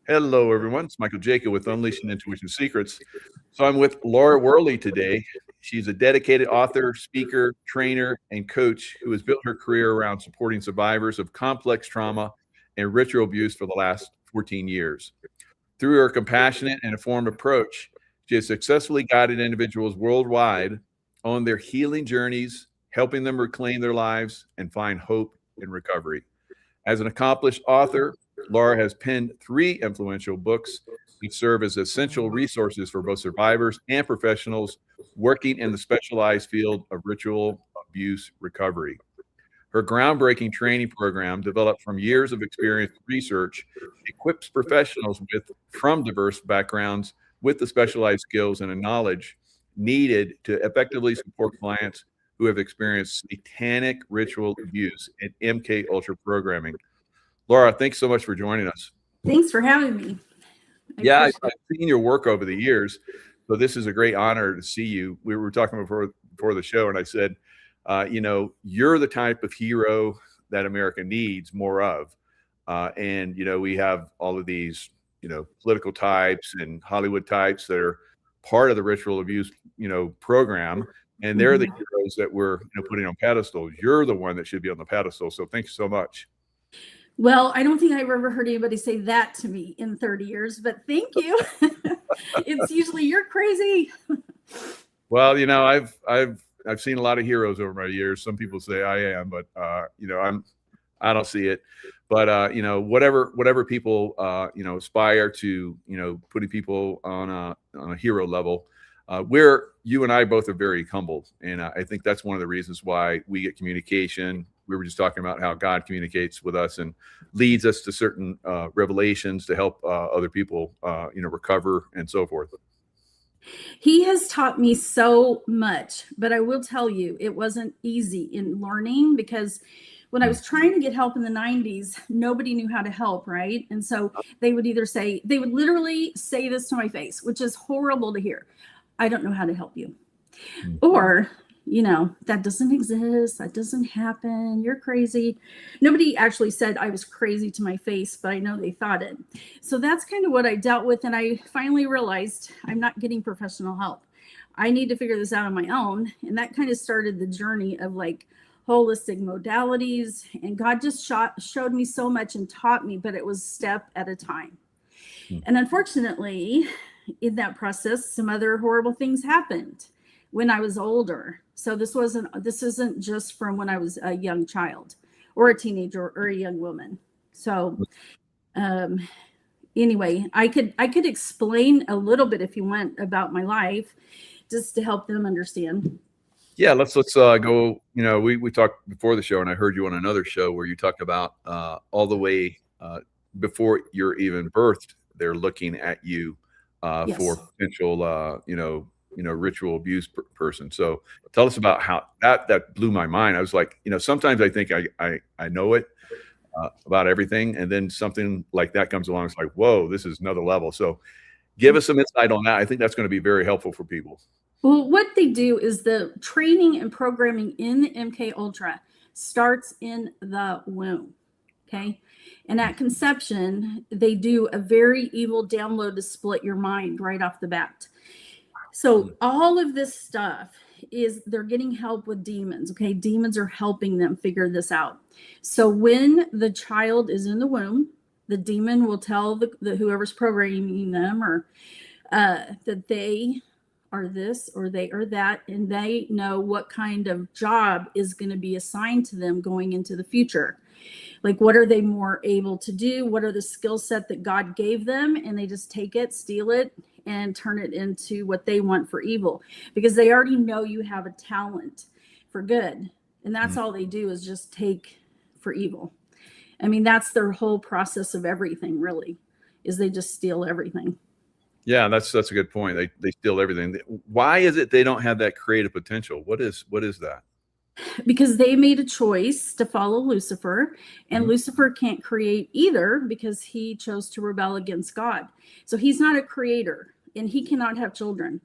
Hello, everyone. It's Michael Jaco with Unleashing Intuition Secrets. So I'm with Laura Worley today. She's a dedicated author, speaker, trainer, and coach who has built her career around supporting survivors of complex trauma and ritual abuse for the last 14 years. Through her compassionate and informed approach, she has successfully guided individuals worldwide on their healing journeys, helping them reclaim their lives and find hope in recovery. As an accomplished author, Laura has penned 3 influential books which serve as essential resources for both survivors and professionals working in the specialized field of ritual abuse recovery. Her groundbreaking training program, developed from years of experience and research, equips professionals from diverse backgrounds with the specialized skills and the knowledge needed to effectively support clients who have experienced satanic ritual abuse and MK Ultra programming. Laura, thanks so much for joining us. Thanks for having me. I've seen your work over the years, so this is a great honor to see you. We were talking before the show, and I said, you're the type of hero that America needs more of. And we have all of these, political types and Hollywood types that are part of the ritual abuse, program, and they're the heroes that we're putting on pedestals. You're the one that should be on the pedestal. So thanks so much. Well, I don't think I've ever heard anybody say that to me in 30 years, but thank you. It's usually you're crazy. Well, I've seen a lot of heroes over my years. Some people say I am, but I don't see it. But whatever people aspire to, putting people on a hero level, you and I both are very humble, and I think that's one of the reasons why we get communication. We were just talking about how God communicates with us and leads us to certain revelations to help other people, recover and so forth. He has taught me so much, but I will tell you, it wasn't easy in learning because when I was trying to get help in the 90s, nobody knew how to help, right? And so they would literally say this to my face, which is horrible to hear. I don't know how to help you. Or, that doesn't exist. That doesn't happen. You're crazy. Nobody actually said I was crazy to my face, but I know they thought it. So that's kind of what I dealt with. And I finally realized I'm not getting professional help. I need to figure this out on my own. And that kind of started the journey of holistic modalities. And God just showed me so much and taught me, but it was step at a time. And unfortunately, in that process, some other horrible things happened when I was older. So this isn't just from when I was a young child or a teenager or a young woman. So anyway, I could explain a little bit if you want about my life, just to help them understand. Yeah, let's go. We talked before the show, and I heard you on another show where you talked about all the way before you're even birthed, they're looking at you Yes. for potential, ritual abuse person. So tell us about how that blew my mind. I was like, sometimes I think I know it about everything, and then something like that comes along. It's like, whoa, this is another level. So give us some insight on that. I think that's going to be very helpful for people. Well, what they do is the training and programming in the MK Ultra starts in the womb. Okay. And at conception, they do a very evil download to split your mind right off the bat. So all of this stuff they're getting help with demons. Okay. Demons are helping them figure this out. So when the child is in the womb, the demon will tell the whoever's programming them or that they are this or they are that, and they know what kind of job is going to be assigned to them going into the future. Like, what are they more able to do? What are the skill set that God gave them? And they just take it, steal it, and turn it into what they want for evil, because they already know you have a talent for good. And that's all they do is just take for evil. I mean, that's their whole process of everything, really, is they just steal everything. Yeah, that's a good point. They steal everything. Why is it they don't have that creative potential? What is that? Because they made a choice to follow Lucifer, and Lucifer can't create either because he chose to rebel against God. So he's not a creator, and he cannot have children.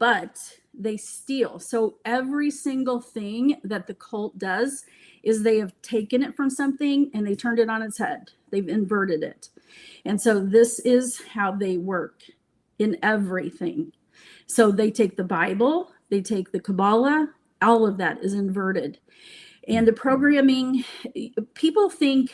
but they steal. So every single thing that the cult does is they have taken it from something and they turned it on its head. They've inverted it. And so this is how they work in everything. So they take the Bible, they take the Kabbalah, all of that is inverted. And the programming, people think,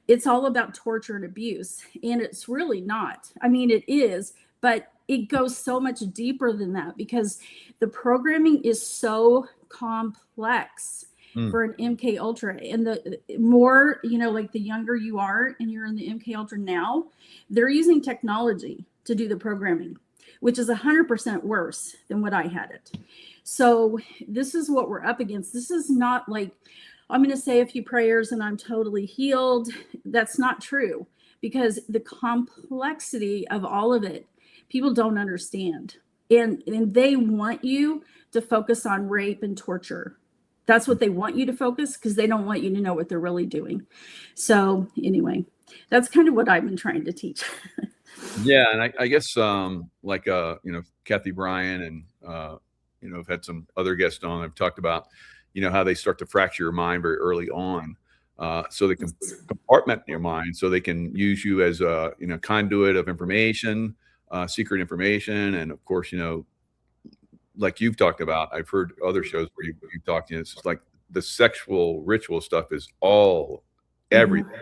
it's all about torture and abuse, and it's really not. I mean, it is, but it goes so much deeper than that because the programming is so complex for an MK Ultra. And the more, like the younger you are and you're in the MK Ultra now, they're using technology to do the programming, which is 100% worse than what I had it. So this is what we're up against. This is not like, I'm going to say a few prayers and I'm totally healed. That's not true because the complexity of all of it, people don't understand. And they want you to focus on rape and torture. That's what they want you to focus because they don't want you to know what they're really doing. So anyway, that's kind of what I've been trying to teach. Yeah. And I guess Kathy Bryan and, I've had some other guests on. I've talked about, how they start to fracture your mind very early on. So they can compartment your mind so they can use you as a, conduit of information, secret information. And of course, like you've talked about, I've heard other shows where you've talked, it's just like the sexual ritual stuff is all everything.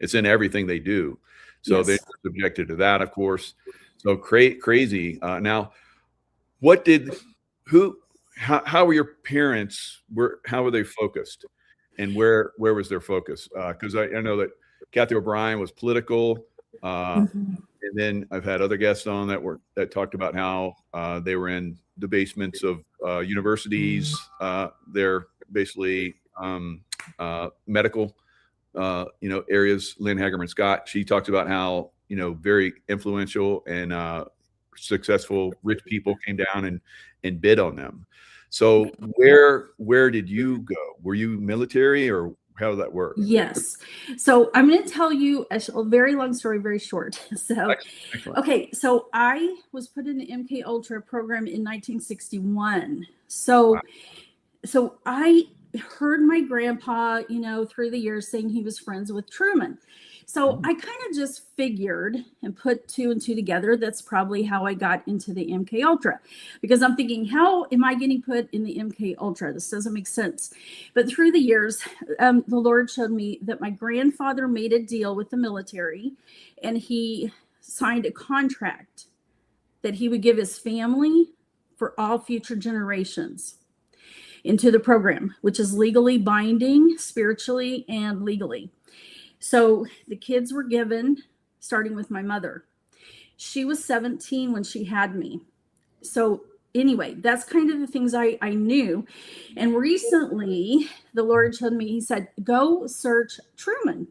It's in everything they do. So they're subjected to that, of course. So crazy. Now, how were your parents, how were they focused and where was their focus? Because I know that Kathy O'Brien was political. And then I've had other guests on that talked about how they were in the basements of universities. They're basically medical, areas. Lynn Hagerman Scott, she talks about how, very influential and successful rich people came down and bid on them. So where did you go? Were you military or how did that work? Yes. So I'm going to tell you a very long story, very short. So, excellent. Okay. So I was put in the MK Ultra program in 1961. So, wow. So I heard my grandpa, through the years saying he was friends with Truman. So I kind of just figured and put two and two together. That's probably how I got into the MK Ultra, because I'm thinking, how am I getting put in the MK Ultra? This doesn't make sense. But through the years, the Lord showed me that my grandfather made a deal with the military, and he signed a contract that he would give his family for all future generations into the program, which is legally binding, spiritually and legally. So the kids were given, starting with my mother. She was 17 when she had me. So anyway, that's kind of the things I knew. And recently, the Lord showed me, he said, go search Truman.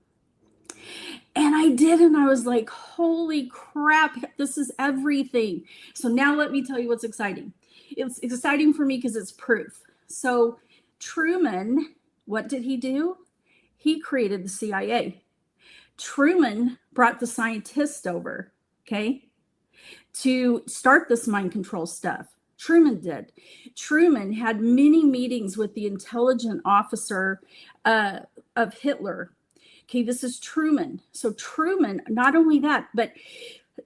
And I did, and I was like, holy crap, this is everything. So now let me tell you what's exciting. It's exciting for me because it's proof. So Truman, what did he do? He created the CIA. Truman brought the scientists over, okay, to start this mind control stuff. Truman did. Truman had many meetings with the intelligent officer of Hitler. Okay, this is Truman. So Truman, not only that, but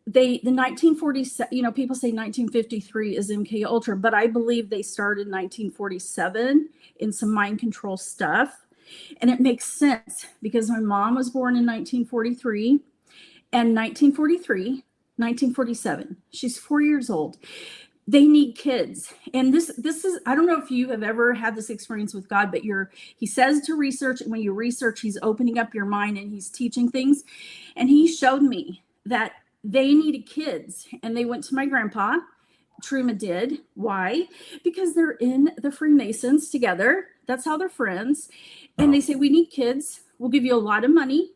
the 1947, people say 1953 is MK Ultra, but I believe they started in 1947 in some mind control stuff. And it makes sense because my mom was born in 1943 and 1947, she's 4 years old. They need kids. And this is, I don't know if you have ever had this experience with God, but he says to research, and when you research, he's opening up your mind and he's teaching things. And he showed me that they needed kids, and they went to my grandpa. Truman did. Why? Because they're in the Freemasons together. That's how they're friends. And they say, we need kids. We'll give you a lot of money.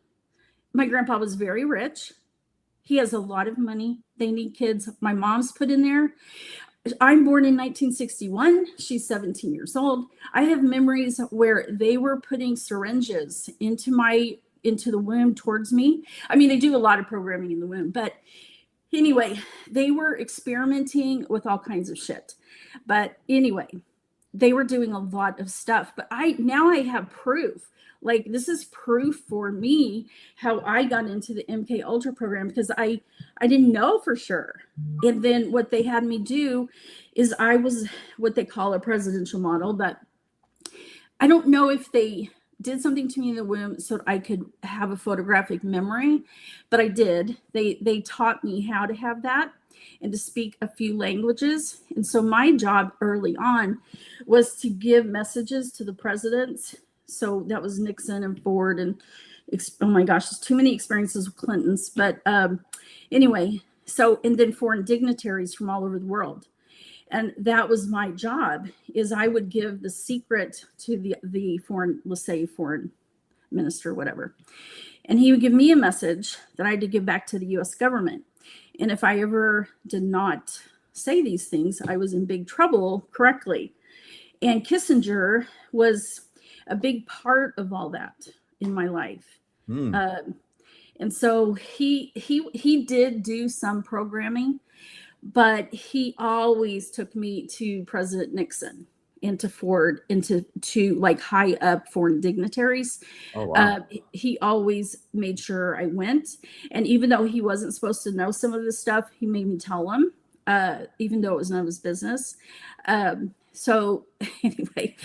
My grandpa was very rich. He has a lot of money. They need kids. My mom's put in there. I'm born in 1961. She's 17 years old. I have memories where they were putting syringes into the womb towards me. I mean, they do a lot of programming in the womb, but Anyway, they were experimenting with all kinds of shit. But anyway, they were doing a lot of stuff. But now I have proof. Like, this is proof for me how I got into the MK Ultra program, because I didn't know for sure. And then what they had me do is I was what they call a presidential model, but I don't know if they did something to me in the womb so I could have a photographic memory, but I did. They taught me how to have that and to speak a few languages. And so my job early on was to give messages to the presidents. So that was Nixon and Ford, and oh my gosh, there's too many experiences with Clintons. But anyway, so, and then foreign dignitaries from all over the world. And that was my job, is I would give the secret to the foreign, let's say foreign minister, whatever. And he would give me a message that I had to give back to the US government. And if I ever did not say these things, I was in big trouble correctly. And Kissinger was a big part of all that in my life. And so he did do some programming, but he always took me to President Nixon and to Ford and to like high up foreign dignitaries. Oh, wow. He always made sure I went. And even though he wasn't supposed to know some of this stuff, he made me tell him, even though it was none of his business. So anyway.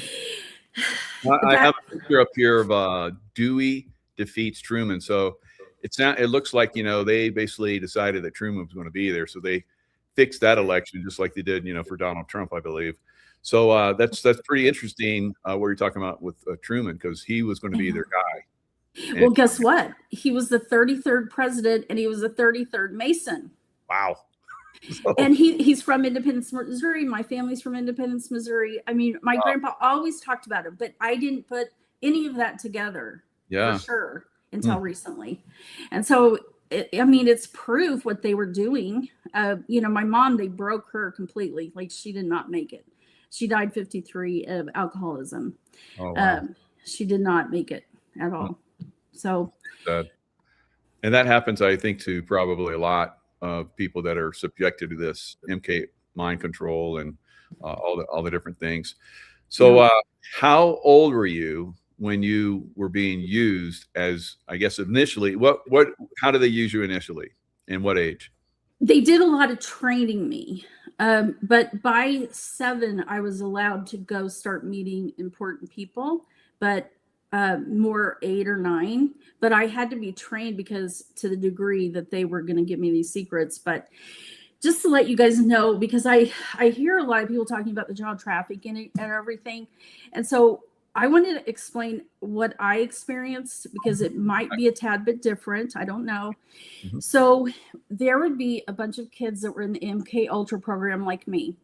I have a picture up here of Dewey defeats Truman. So it looks like, they basically decided that Truman was going to be there. So they fixed that election just like they did, for Donald Trump, I believe. So that's pretty interesting what you're talking about with Truman, because he was going to be their guy. Well, guess what? He was the 33rd president, and he was the 33rd Mason. Wow. And he's from Independence, Missouri. My family's from Independence, Missouri. I mean, my grandpa always talked about it, but I didn't put any of that together for sure until recently. And so, it's proof what they were doing. My mom, they broke her completely. Like, she did not make it. She died 53 of alcoholism. Oh, wow. She did not make it at all. So, and that happens, I think, to probably a lot of people that are subjected to this MK mind control and all the different things. So how old were you when you were being used as, I guess, initially? How did they use you initially, and what age? They did a lot of training me, but by 7 I was allowed to go start meeting important people, but more 8 or 9, but I had to be trained, because to the degree that they were going to give me these secrets. But just to let you guys know, because I hear a lot of people talking about the child trafficking and everything. And so I wanted to explain what I experienced, because it might be a tad bit different. I don't know. Mm-hmm. So there would be a bunch of kids that were in the MK Ultra program like me.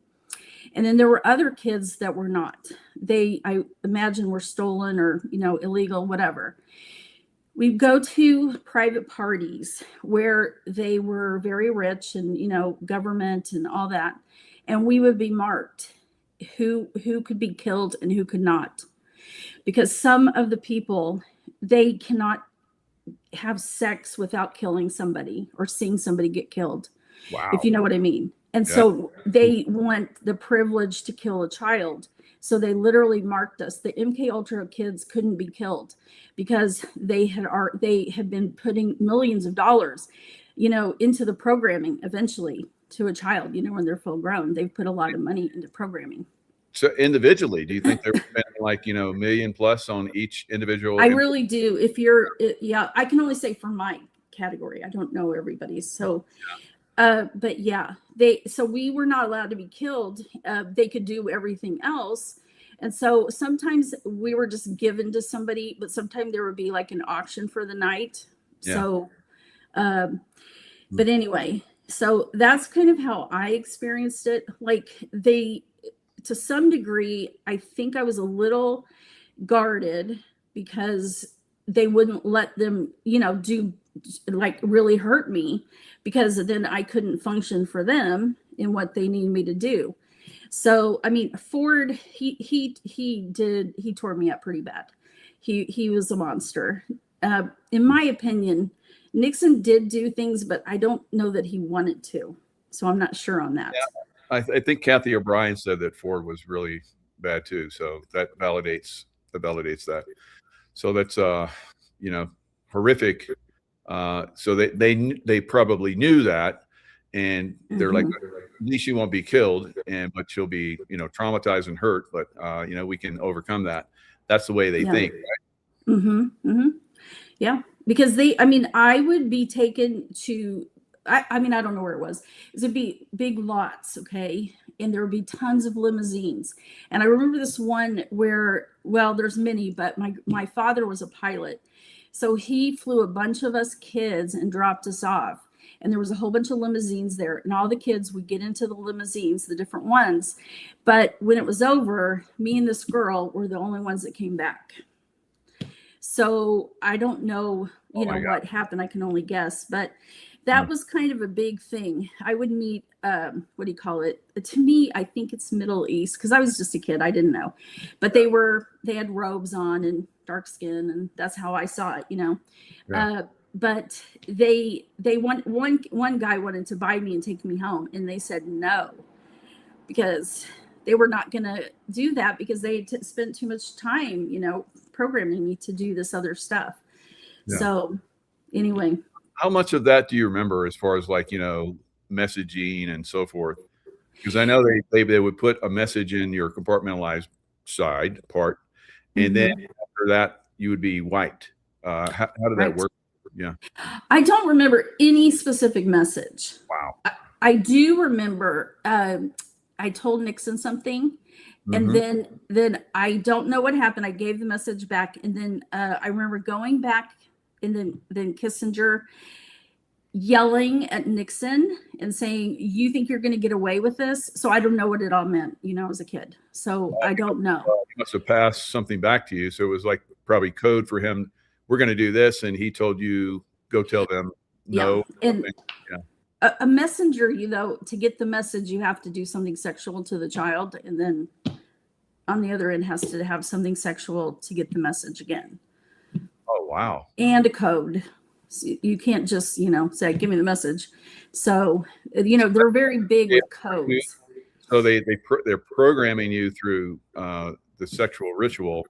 And then there were other kids that were not. I imagine, were stolen or, illegal, whatever. We'd go to private parties where they were very rich and, government and all that. And we would be marked who could be killed and who could not. Because some of the people, they cannot have sex without killing somebody or seeing somebody get killed. Wow. If you know what I mean. And so they want the privilege to kill a child. So they literally marked us. The MK Ultra kids couldn't be killed because they had been putting millions of dollars, into the programming eventually to a child, when they're full grown. They've put a lot of money into programming. So individually, do you think they're spending like, $1 million plus on each individual? I really do. I can only say for my category. I don't know everybody's. So but so we were not allowed to be killed. They could do everything else. And so sometimes we were just given to somebody, but sometimes there would be like an auction for the night. Yeah. So, but anyway, so that's kind of how I experienced it. Like, to some degree, I think I was a little guarded because they wouldn't let them, do like really hurt me, because then I couldn't function for them in what they needed me to do. So, Ford, he tore me up pretty bad. He was a monster. In my opinion, Nixon did do things, but I don't know that he wanted to. So I'm not sure on that. Yeah, I think Kathy O'Brien said that Ford was really bad too. So that validates that. So that's you know, horrific. So they probably knew that, and they're like, at least she won't be killed, but she'll be, you know, traumatized and hurt. But you know, we can overcome that. That's the way they think. Right? Yeah, because I would be taken to. I don't know where it was. It'd be big lots, okay, and there would be tons of limousines. And I remember this one where, well, there's many, but my father was a pilot. So he flew a bunch of us kids and dropped us off. And there was a whole bunch of limousines there. And all the kids would get into the limousines, the different ones. But when it was over, me and this girl were the only ones that came back. So I don't know, what happened. I can only guess. But that was kind of a big thing. I would meet, what do you call it? To me, I think it's Middle East, because I was just a kid. I didn't know. But they had robes on and dark skin, and that's how I saw it, Yeah. But one guy wanted to buy me and take me home, and they said no, because they were not going to do that, because they spent too much time, programming me to do this other stuff. Yeah. So anyway. How much of that do you remember as far as messaging and so forth? Because I know they would put a message in your compartmentalized part, and then after that you would be wiped. How did that work? Yeah. I don't remember any specific message. Wow. I do remember I told Nixon something, and then I don't know what happened. I gave the message back, and then I remember going back, and then Kissinger yelling at Nixon and saying, "You think you're going to get away with this?" So I don't know what it all meant, as a kid. So I don't know. He must have passed something back to you. So it was like probably code for him. We're going to do this, and he told you, go tell them no. Yeah. And a messenger, to get the message, you have to do something sexual to the child, and then on the other end has to have something sexual to get the message again. Oh, wow. And a code. So you can't just, say, give me the message. So, they're very big with codes. So they're programming you through the sexual ritual,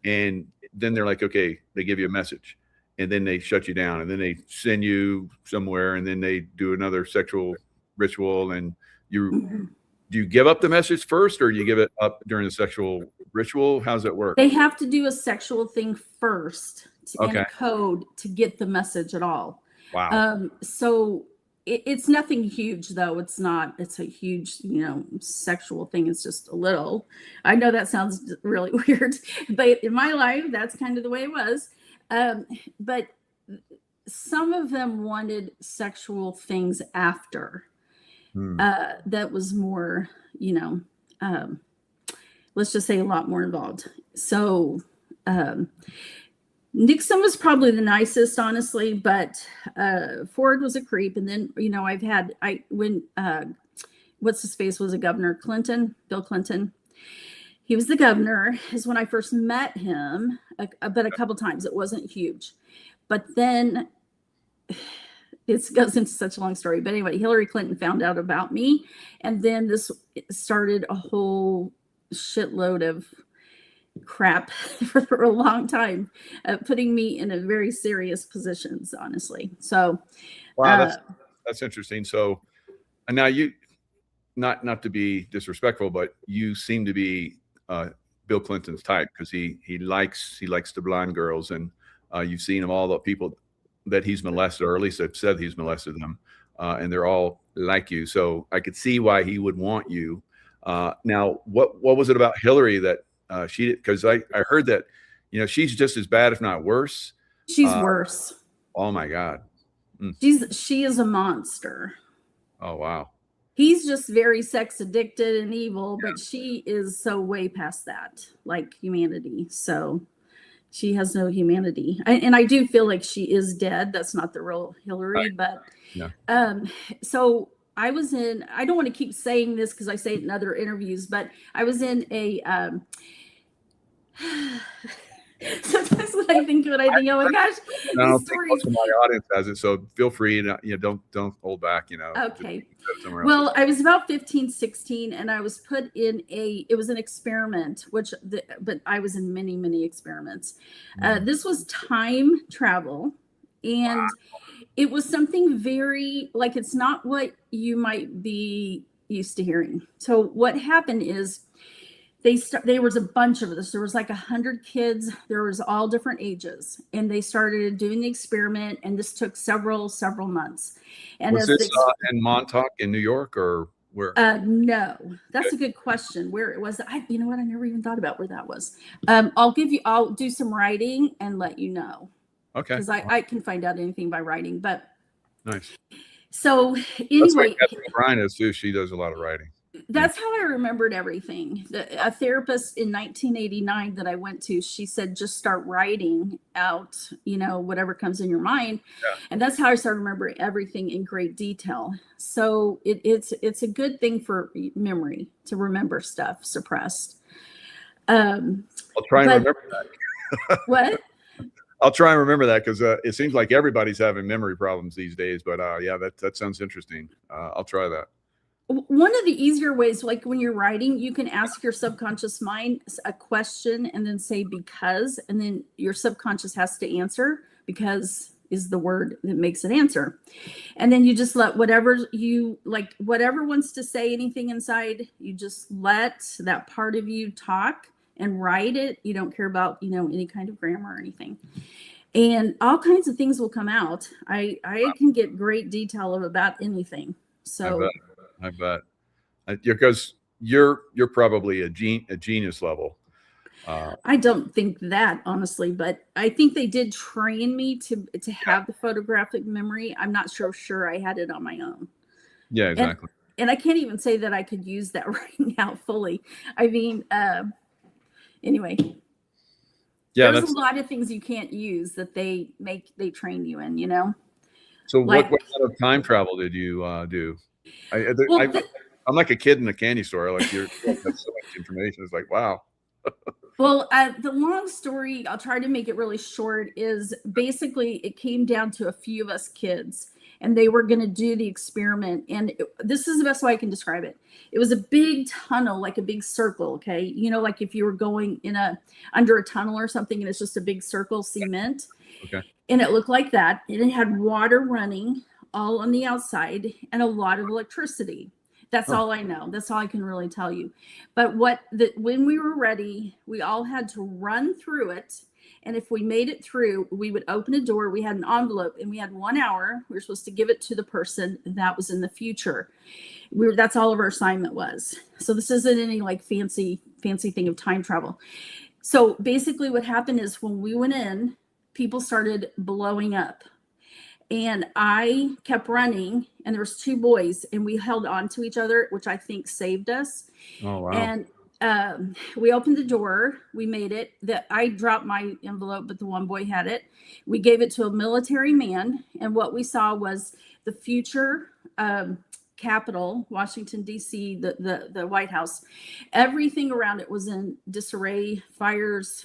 and then they're like, okay, they give you a message, and then they shut you down, and then they send you somewhere, and then they do another sexual ritual, and do you give up the message first, or do you give it up during the sexual ritual? How's that work? They have to do a sexual thing first and a code to get the message at all. Wow. So it's nothing huge, though. It's not. It's a huge, sexual thing. It's just a little. I know that sounds really weird, but in my life, that's kind of the way it was. But some of them wanted sexual things after. That was more, let's just say a lot more involved. So Nixon was probably the nicest, honestly, but Ford was a creep. And then, when what's his face was a governor, Bill Clinton. He was the governor, is when I first met him, but a couple times. It wasn't huge. But then it goes into such a long story. But anyway, Hillary Clinton found out about me. And then this started a whole shitload of crap for a long time, putting me in a very serious positions, honestly. So, wow, that's interesting. So, and now you, not to be disrespectful, but you seem to be Bill Clinton's type, because he likes the blonde girls, and you've seen him, all the people that he's molested, or at least have said he's molested them, and they're all like you. So I could see why he would want you. Now, what was it about Hillary that she did? Because I heard that, she's just as bad, if not worse. She's worse. Oh my God. She is a monster. Oh, wow. He's just very sex addicted and evil, but she is so way past that, like humanity. So she has no humanity. And I do feel like she is dead. That's not the real Hillary, but so I was in, I don't want to keep saying this because I say it in other interviews, but I was in a Sometimes when I think, oh my gosh, I don't these think most stories. of my audience has it, so feel free and don't hold back. Okay. Somewhere Well, else. I was about 15, 16, and I was put in it was an experiment, but I was in many, many experiments. This was time travel, and it was something very, like, it's not what you might be used to hearing. So what happened is there was a bunch of us. There was like 100 kids. There was all different ages, and they started doing the experiment, and this took several months. And Was this in Montauk in New York or where? No, that's a good question. Where it was, you know what? I never even thought about where that was. I'll do some writing and let you know. Okay. Because I can find out anything by writing, but. Nice. So anyway. That's like Brian is too. She does a lot of writing. That's how I remembered everything. A therapist in 1989 that I went to, she said, just start writing out, whatever comes in your mind. Yeah. And that's how I started remembering everything in great detail. So it's a good thing for memory to remember stuff suppressed. I'll try and remember that. What? I'll try and remember that because it seems like everybody's having memory problems these days. But yeah, that sounds interesting. I'll try that. One of the easier ways, like when you're writing, you can ask your subconscious mind a question and then say because, and then your subconscious has to answer. Because is the word that makes it answer. And then you just let whatever wants to say anything inside, you just let that part of you talk and write it. You don't care about, any kind of grammar or anything. And all kinds of things will come out. I can get great detail about anything. So I bet. Because you're probably a genius level. I don't think that, honestly, but I think they did train me to have the photographic memory. I'm not sure I had it on my own. Yeah, exactly. And I can't even say that I could use that right now fully. I mean, anyway. Yeah, there's a lot of things you can't use that they train you in, So what kind of time travel did you do? I'm like a kid in a candy store. Like you have so much information. It's like, wow. Well, the long story, I'll try to make it really short, is basically it came down to a few of us kids, and they were going to do the experiment. And this is the best way I can describe it. It was a big tunnel, like a big circle. Okay. Like if you were going under a tunnel or something, and it's just a big circle, cement. Okay. And it looked like that. And it had water running all on the outside and a lot of electricity. That's all I know. That's all I can really tell you. But when we were ready, we all had to run through it. And if we made it through, we would open a door. We had an envelope and we had 1 hour. We were supposed to give it to the person that was in the future. That's all of our assignment was. So this isn't any like fancy thing of time travel. So basically what happened is when we went in, people started blowing up. And I kept running, and there was 2 boys, and we held on to each other, which I think saved us. Oh, wow. And we opened the door. We made it. I dropped my envelope, but the one boy had it. We gave it to a military man, and what we saw was the future Capitol, Washington, D.C., the White House. Everything around it was in disarray, fires,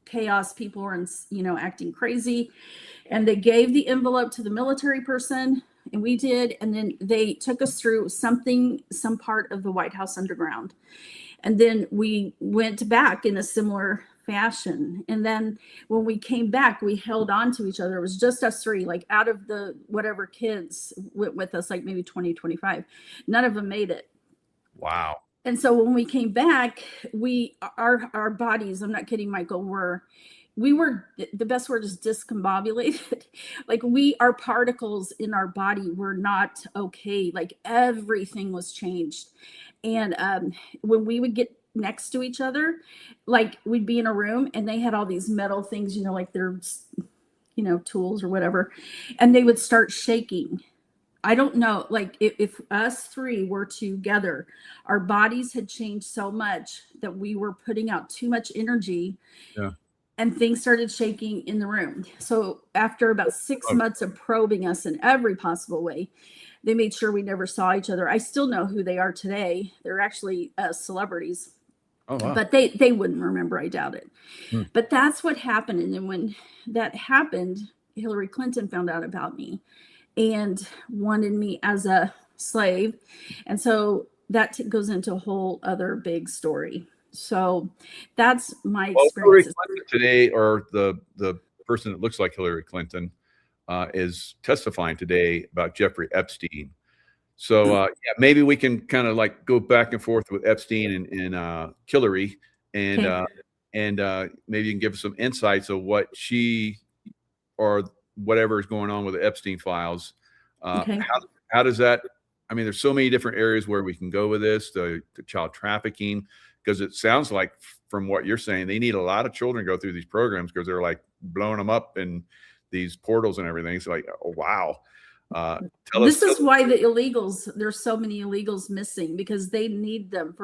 chaos. People were, acting crazy. And they gave the envelope to the military person, and we did. And then they took us through some part of the White House underground. And then we went back in a similar fashion. And then when we came back, we held on to each other. It was just us 3, like out of the whatever kids went with us, like maybe 20, 25. None of them made it. Wow. And so when we came back, our bodies, I'm not kidding, Michael, we were, the best word is discombobulated. Like our particles in our body were not okay. Like everything was changed. And when we would get next to each other, like we'd be in a room and they had all these metal things, like their, tools or whatever, and they would start shaking. I don't know, like if us 3 were together, our bodies had changed so much that we were putting out too much energy. Yeah. And things started shaking in the room. So after about 6 months of probing us in every possible way, they made sure we never saw each other. I still know who they are today. They're actually celebrities. Oh, wow. But they wouldn't remember, I doubt it. Hmm. But that's what happened. And then when that happened, Hillary Clinton found out about me and wanted me as a slave. And so that goes into a whole other big story. So that's my Hillary experience. Clinton today, or the person that looks like Hillary Clinton, is testifying today about Jeffrey Epstein. So yeah, maybe we can kind of like go back and forth with Epstein and Hillary, and Okay. maybe you can give us some insights of what she or whatever is going on with the Epstein files. Okay. How does that? I mean, there's so many different areas where we can go with this, the child trafficking, because it sounds like from what you're saying, they need a lot of children to go through these programs because they're like blowing them up in these portals and everything. It's like, oh, wow. This is why the illegals, there's so many illegals missing, because they need them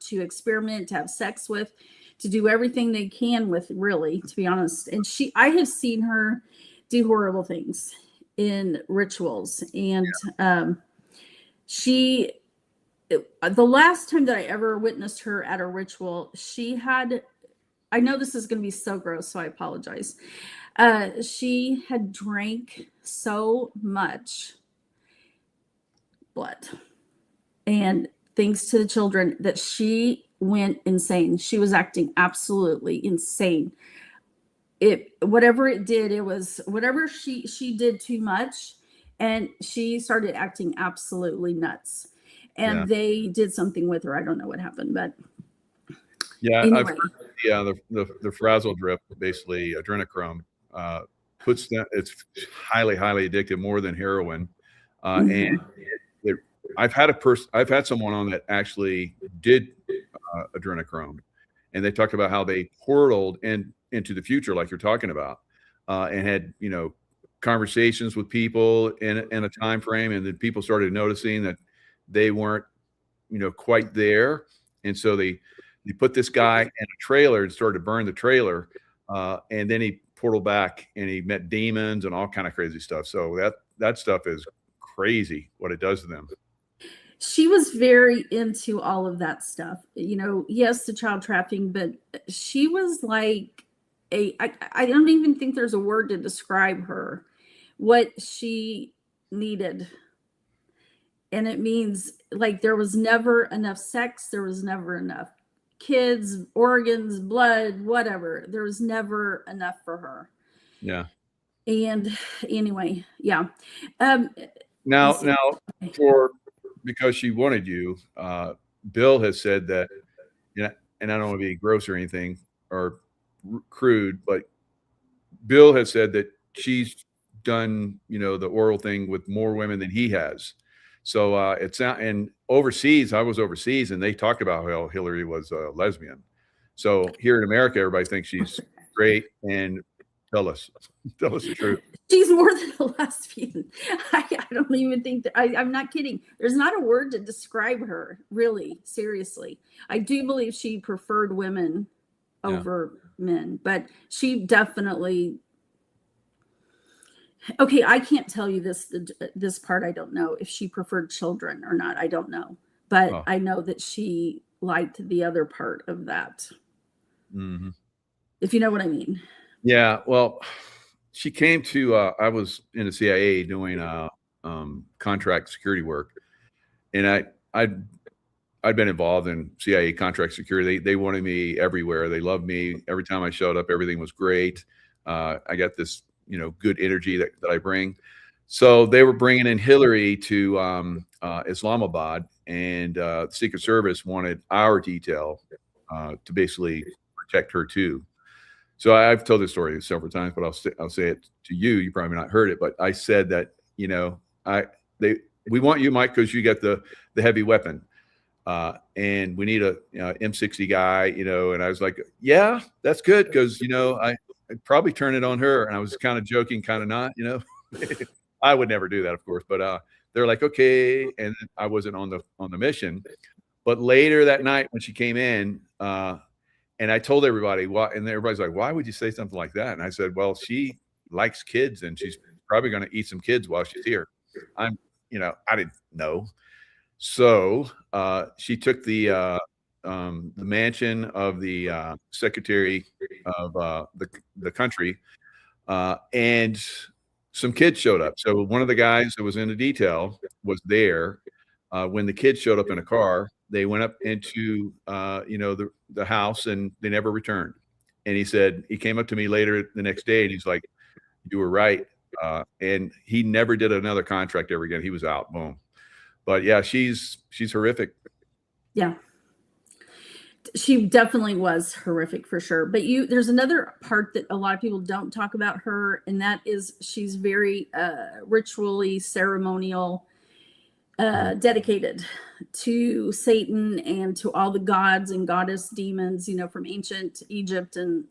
to experiment, to have sex with, to do everything they can with, really, to be honest. And I have seen her do horrible things in rituals. And the last time that I ever witnessed her at a ritual, she had, I know this is going to be so gross, so I apologize. She had drank so much blood and thanks to the children that she went insane. She was acting absolutely insane. Whatever it did, it was whatever she did too much, and she started acting absolutely nuts. And they did something with her. I don't know what happened, but yeah, anyway. I've heard, the frazzle drip, basically adrenochrome, puts that, it's highly addictive, more than heroin. And I've had someone on that actually did adrenochrome, and they talked about how they portaled into the future, like you're talking about, and had conversations with people in a time frame, and then people started noticing that they weren't quite there, and so they put this guy in a trailer and started to burn the trailer, and then he portaled back and he met demons and all kind of crazy stuff. So that stuff is crazy what it does to them. She was very into all of that stuff. Yes, the child trafficking, but she was like I don't even think there's a word to describe her, what she needed. And it means like there was never enough sex, there was never enough kids, organs, blood, whatever. There was never enough for her. Yeah. And anyway, yeah. Now, because she wanted you, Bill has said that, and I don't want to be gross or anything or crude, but Bill has said that she's done, the oral thing with more women than he has. So and overseas, I was overseas, and they talked about how Hillary was a lesbian. So here in America, everybody thinks she's great, and tell us the truth. She's more than a lesbian. I don't even think that I'm not kidding. There's not a word to describe her, really, seriously. I do believe she preferred women over men, but she definitely. Okay, I can't tell you this part. I don't know if she preferred children or not. I don't know, but I know that she liked the other part of that. Mm-hmm. If you know what I mean. Yeah, well, she came to. I was in the CIA doing contract security work, and I'd been involved in CIA contract security. They wanted me everywhere. They loved me. Every time I showed up, everything was great. I got this, good energy that I bring. So they were bringing in Hillary to Islamabad, and the Secret Service wanted our detail to basically protect her too. So I've told this story several times, but I'll say it to you. You probably not heard it, but I said that we want you, Mike, because you got the heavy weapon, and we need a M60 guy, And I was like, yeah, that's good, because I'd probably turn it on her. And I was kind of joking, kind of not, I would never do that, of course, but they're like, okay, and I wasn't on the mission. But later that night when she came in, and I told everybody why, and everybody's like, why would you say something like that? And I said, well, she likes kids, and she's probably going to eat some kids while she's here. I didn't know. So she took the the mansion of the secretary of the country, and some kids showed up. So one of the guys that was in the detail was there when the kids showed up in a car. They went up into the house and they never returned. And he said he came up to me later the next day and he's like, "You were right." And he never did another contract ever again. He was out. Boom. But yeah, she's horrific. Yeah. She definitely was horrific for sure. But there's another part that a lot of people don't talk about her, and that is she's very ritually, ceremonial, dedicated to Satan and to all the gods and goddess demons, from ancient Egypt and,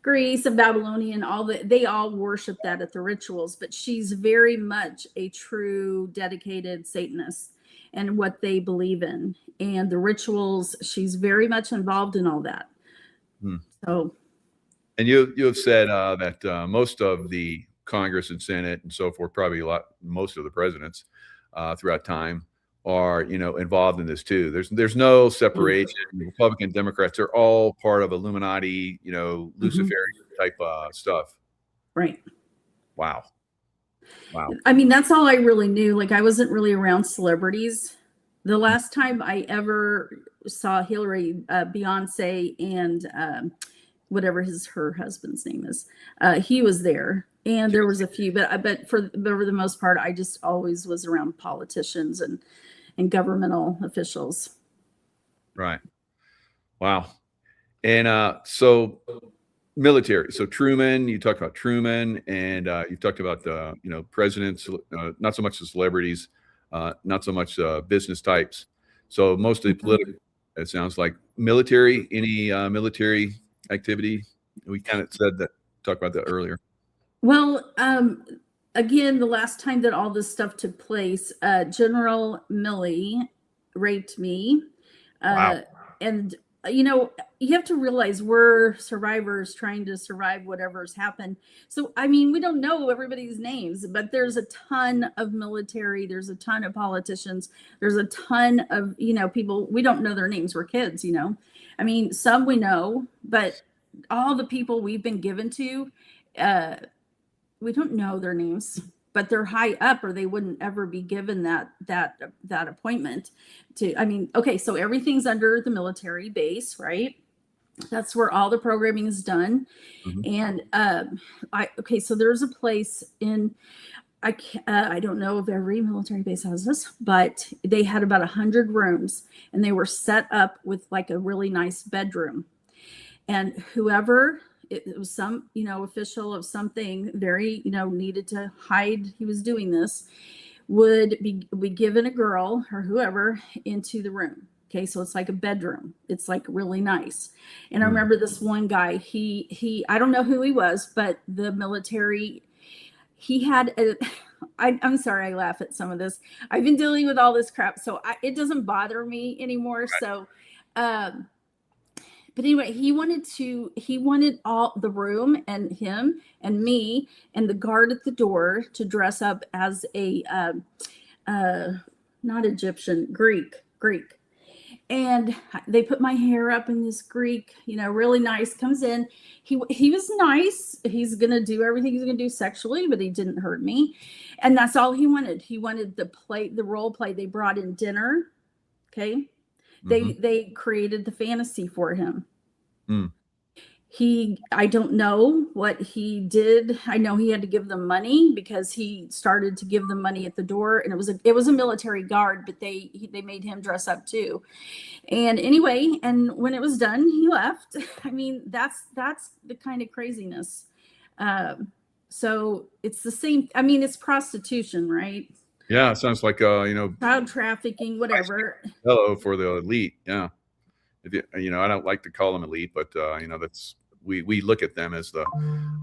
Greece and Babylonian, they all worship that at the rituals, but she's very much a true dedicated Satanist and what they believe in. And the rituals, she's very much involved in all that. So, and you have said that most of the Congress and Senate and so forth, probably most of the presidents throughout time are involved in this too. There's no separation. Republican, Democrats are all part of Illuminati, Luciferian type stuff. Right. Wow. I mean, that's all I really knew. Like, I wasn't really around celebrities. The last time I ever saw Hillary, Beyonce, and whatever her husband's name is, he was there, and there was a few, but for the most part, I just always was around politicians and governmental officials. Right. Wow. And so military. So Truman, you talked about Truman, and you talked about the presidents, not so much the celebrities, not so much business types. So mostly political. It sounds like military. Any military activity? We kind of talked about that earlier. Well, again, the last time that all this stuff took place, General Milley raped me. Wow. And, you have to realize we're survivors trying to survive whatever's happened. So, I mean, we don't know everybody's names, but there's a ton of military. There's a ton of politicians. There's a ton of, people. We don't know their names. We're kids, I mean, some we know, but all the people we've been given to, we don't know their names, but they're high up, or they wouldn't ever be given that appointment okay, so everything's under the military base, right? That's where all the programming is done. And so there's a place in, I don't know if every military base has this, but they had about 100 rooms, and they were set up with like a really nice bedroom. And whoever, it was some, official of something very, needed to hide he was doing this, would be given a girl or whoever into the room. Okay, so it's like a bedroom. It's like really nice. And I remember this one guy, he I don't know who he was, but the military, he had I'm sorry, I laugh at some of this. I've been dealing with all this crap, so it doesn't bother me anymore. Right. So, but anyway, he wanted all the room and him and me and the guard at the door to dress up as a, not Egyptian, Greek. And they put my hair up in this Greek, really nice, comes in. He was nice. He's going to do everything he's going to do sexually, but he didn't hurt me. And that's all he wanted. He wanted the role play. They brought in dinner. Okay. They created the fantasy for him. I don't know what he did. I know he had to give them money because he started to give them money at the door, and it was a military guard, but they made him dress up too. And anyway, and when it was done, he left. I mean, that's the kind of craziness. So it's the same. I mean, it's prostitution, right? Yeah, it sounds like child trafficking, whatever. Hello for the elite. Yeah, if I don't like to call them elite, but that's we look at them as the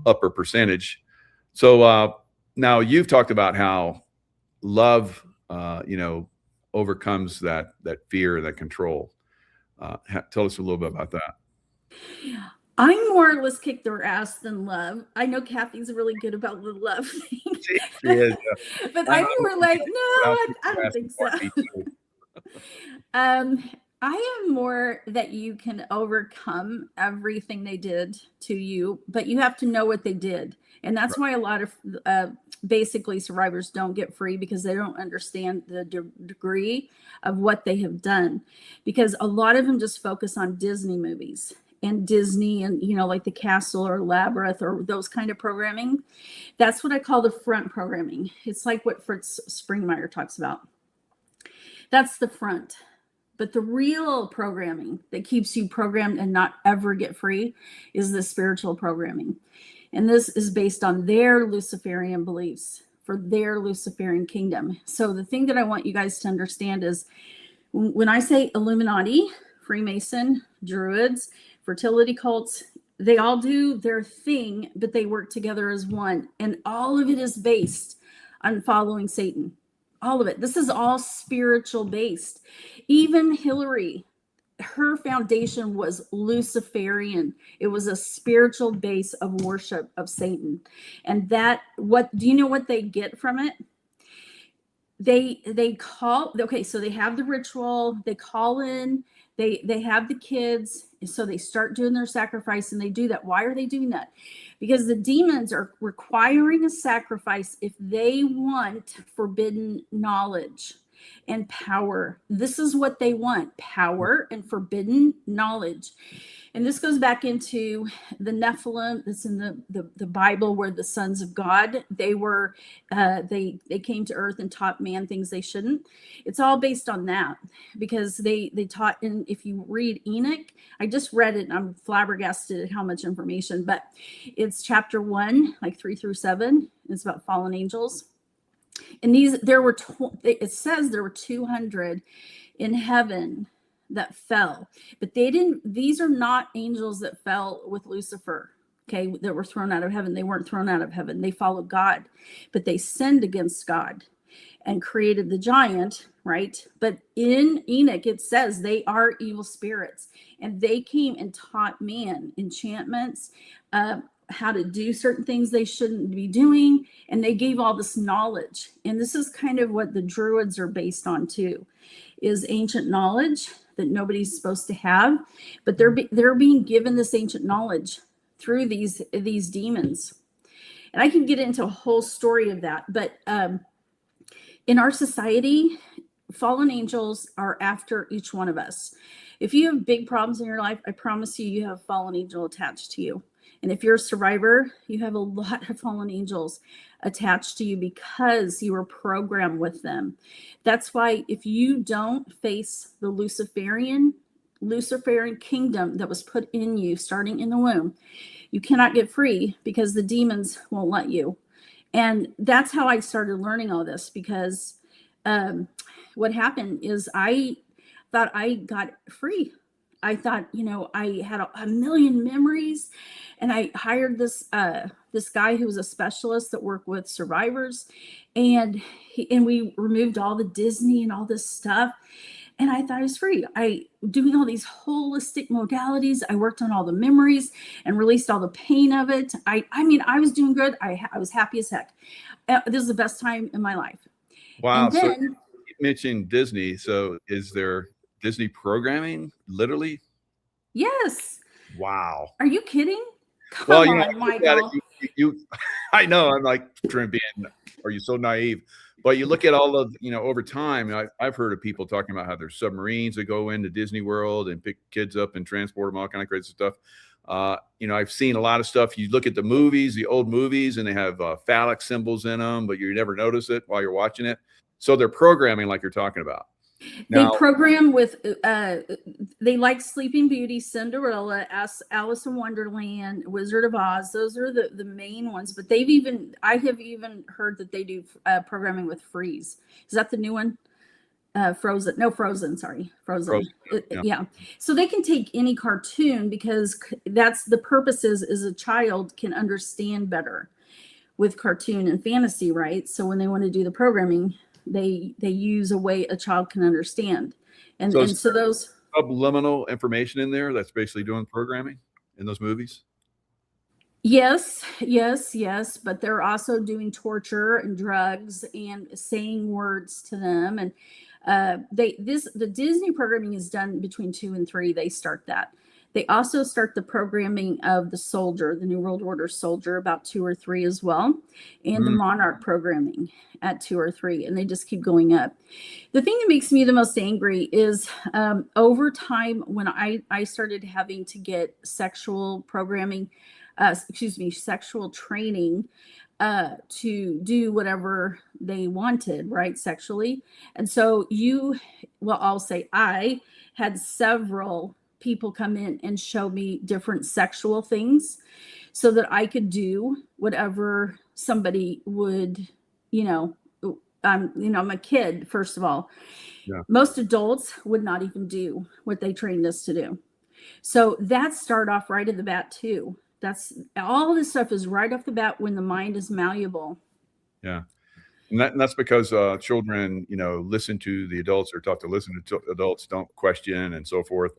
upper percentage. So now you've talked about how love, overcomes that fear, that control. Tell us a little bit about that. I more or less kick their ass than love. I know Kathy's really good about the love thing. She is, but I'm more like, no, I don't think so. I am more that you can overcome everything they did to you, but you have to know what they did. And that's why a lot of basically survivors don't get free, because they don't understand the degree of what they have done. Because a lot of them just focus on Disney movies and Disney and, you know, like the Castle or Labyrinth or those kind of programming. That's what I call the front programming. It's like what Fritz Springmeier talks about. That's the front. But the real programming that keeps you programmed and not ever get free is the spiritual programming. And this is based on their Luciferian beliefs for their Luciferian kingdom. So the thing that I want you guys to understand is when I say Illuminati, Freemason, Druids, fertility cults, they all do their thing, but they work together as one. And all of it is based on following Satan. All of it. This is all spiritual based. Even Hillary, her foundation was Luciferian. It was a spiritual base of worship of Satan. And that, what do you know what they get from it? They call, okay, so they have the ritual, they call in, they have the kids, so they start doing their sacrifice, and they do that. Why are they doing that? Because the demons are requiring a sacrifice if they want forbidden knowledge and power. This is what they want, power and forbidden knowledge. And this goes back into the Nephilim. That's in the Bible, where the sons of God, they were, they came to earth and taught man things they shouldn't. It's all based on that, because they taught, and if you read Enoch, I just read it and I'm flabbergasted at how much information, but it's chapter 1, like 3 through 7. It's about fallen angels. And these, it says there were 200 in heaven that fell, but these are not angels that fell with Lucifer, okay, that were thrown out of heaven. They weren't thrown out of heaven. They followed God, but they sinned against God and created the giant, right? But in Enoch, it says they are evil spirits, and they came and taught man enchantments, how to do certain things they shouldn't be doing. And they gave all this knowledge. And this is kind of what the Druids are based on too, is ancient knowledge that nobody's supposed to have, but they're being given this ancient knowledge through these demons. And I can get into a whole story of that, but in our society, fallen angels are after each one of us. If you have big problems in your life, I promise you, you have a fallen angel attached to you. And if you're a survivor, you have a lot of fallen angels attached to you because you were programmed with them. That's why if you don't face the Luciferian kingdom that was put in you starting in the womb, you cannot get free, because the demons won't let you. And that's how I started learning all this, because what happened is I thought I got free. I thought, you know, I had a million memories, and I hired this guy who was a specialist that worked with survivors, and we removed all the Disney and all this stuff, and I thought I was free. Doing all these holistic modalities. I worked on all the memories and released all the pain of it. I mean, I was doing good. I was happy as heck. This is the best time in my life. Wow. And then, so you mentioned Disney. So is there Disney programming, literally? yes. Wow. Are you kidding? Come Well, on, Michael. I know, I'm like being, are you so naive? But you look at all of, over time, I've heard of people talking about how there's submarines that go into Disney World and pick kids up and transport them, all kind of crazy stuff. I've seen a lot of stuff. You look at the movies, the old movies, and they have phallic symbols in them, but you never notice it while you're watching it. So they're programming like you're talking about. Now, they program with, they like Sleeping Beauty, Cinderella, Alice in Wonderland, Wizard of Oz. Those are the main ones. But I have even heard that they do programming with Freeze. Is that the new one? Frozen. No, Frozen. Sorry. Frozen. Yeah. So they can take any cartoon, because that's the purpose is a child can understand better with cartoon and fantasy, right? So when they want to do the programming, they use a way a child can understand. And so those subliminal information in there that's basically doing programming in those movies. Yes, yes, yes, but they're also doing torture and drugs and saying words to them. And the Disney programming is done between 2 and 3. They start that. They also start the programming of the soldier, the New World Order soldier, about 2 or 3 as well, and the Mm, Monarch programming at 2 or 3, and they just keep going up. The thing that makes me the most angry is over time when I started having to get sexual programming, sexual training to do whatever they wanted, right, sexually. And so I'll say I had several people come in and show me different sexual things so that I could do whatever somebody would, you know, I'm a kid, first of all. yeah. Most adults would not even do what they trained us to do. So that start off right at the bat too. That's all this stuff is right off the bat when the mind is malleable. Yeah. And that's because children, listen to the adults, or taught to listen to adults, don't question, and so forth.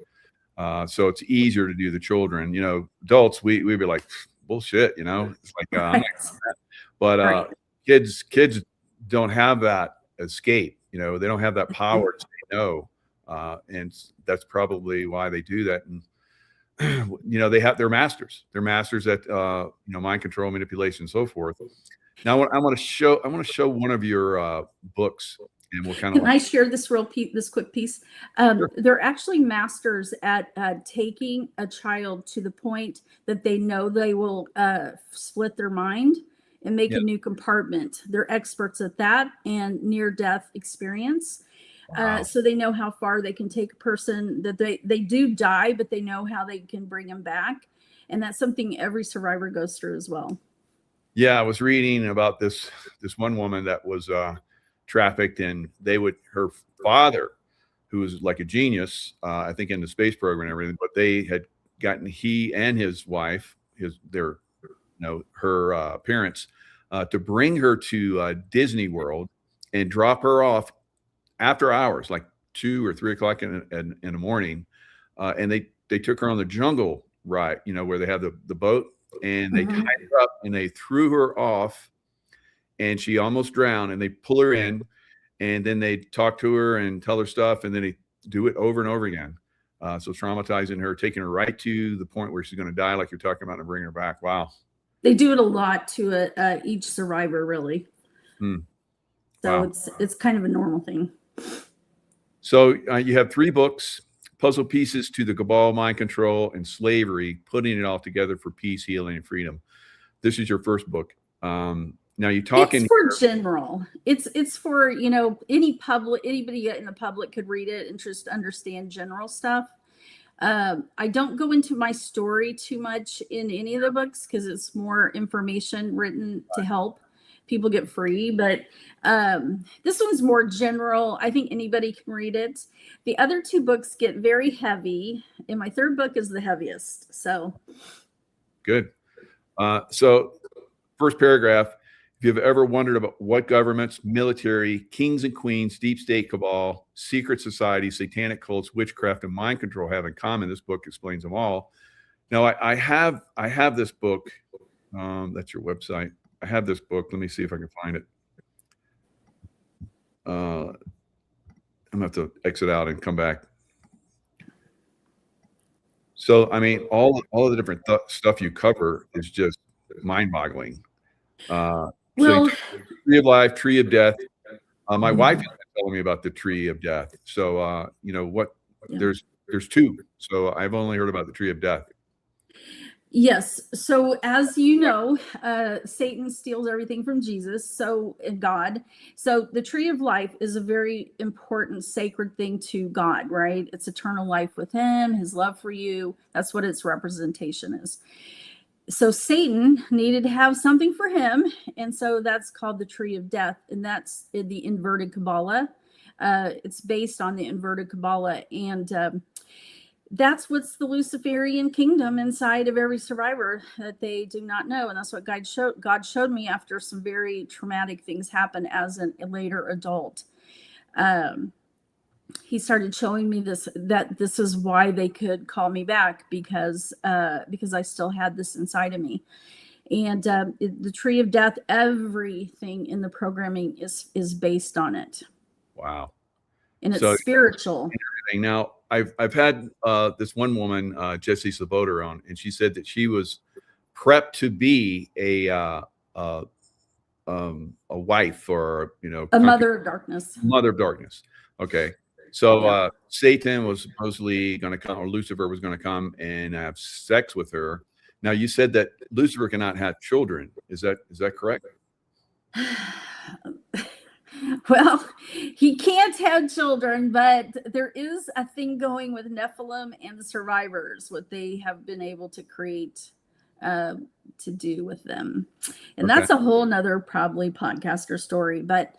So it's easier to do the children. Adults, we'd be like, bullshit. It's like, I'm not doing that. But Right. kids don't have that escape. They don't have that power to say no, and that's probably why they do that. And they have their masters. They're masters at mind control, manipulation, and so forth. Now, I want to show one of your books, and we'll kind of. Can I share this this quick piece? Sure. They're actually masters at taking a child to the point that they know they will split their mind and make Yeah. a new compartment. They're experts at that and near-death experience. Wow. So they know how far they can take a person that they do die, but they know how they can bring them back. And that's something every survivor goes through as well. Yeah, I was reading about this one woman that was trafficked, and her father, who was like a genius, I think in the space program and everything, but they had gotten he and his wife, her parents, to bring her to Disney World and drop her off after hours, like 2 or 3 o'clock in the morning, and they took her on the jungle ride, where they have the boat, and they tied her up and they threw her off, and she almost drowned, and they pull her in, and then they talk to her and tell her stuff, and then they do it over and over again. So traumatizing her, taking her right to the point where she's going to die, like you're talking about, and bringing her back. Wow. They do it a lot to each survivor, really. So Wow. it's kind of a normal thing. So you have 3 books: Puzzle Pieces to the Cabal, Mind Control, and Slavery, Putting It All Together for Peace, Healing, and Freedom. This is your first book. Now you talk it's for general. It's for anybody in the public could read it and just understand general stuff. I don't go into my story too much in any of the books because it's more information written to help people get free. But this one's more general. I think anybody can read it. The other 2 books get very heavy, and my 3rd book is the heaviest. So good. So first paragraph: if you've ever wondered about what governments, military, kings and queens, deep state cabal, secret societies, satanic cults, witchcraft, and mind control have in common, this book explains them all. Now, I have this book. That's your website. I have this book. Let me see if I can find it. I'm gonna have to exit out and come back. So, I mean, all of the different stuff you cover is just mind-boggling. well, Tree of Life, Tree of Death. My wife has been telling me about the Tree of Death. So, there's 2. So I've only heard about the Tree of Death. yes. So as you know, Satan steals everything from Jesus, so and God. So the tree of life is a very important, sacred thing to God, right? It's eternal life with him, his love for you. That's what its representation is. So Satan needed to have something for him, and so that's called the tree of death, and that's in the inverted Kabbalah. It's based on the inverted Kabbalah, and that's what's the Luciferian kingdom inside of every survivor that they do not know. And that's what God showed me after some very traumatic things happen as a later adult. he started showing me that this is why they could call me back, because I still had this inside of me. And the tree of death, everything in the programming is based on it. Wow. And it's So spiritual. now I've had this one woman, Jessie Saboter, on, and she said that she was prepped to be a wife, or A mother of darkness. Mother of darkness. Okay. So Satan was supposedly going to come, or Lucifer was going to come and have sex with her. Now, you said that Lucifer cannot have children. Is that correct? Well, he can't have children, but there is a thing going with Nephilim and the survivors, what they have been able to create to do with them. And that's a whole nother probably podcaster story. But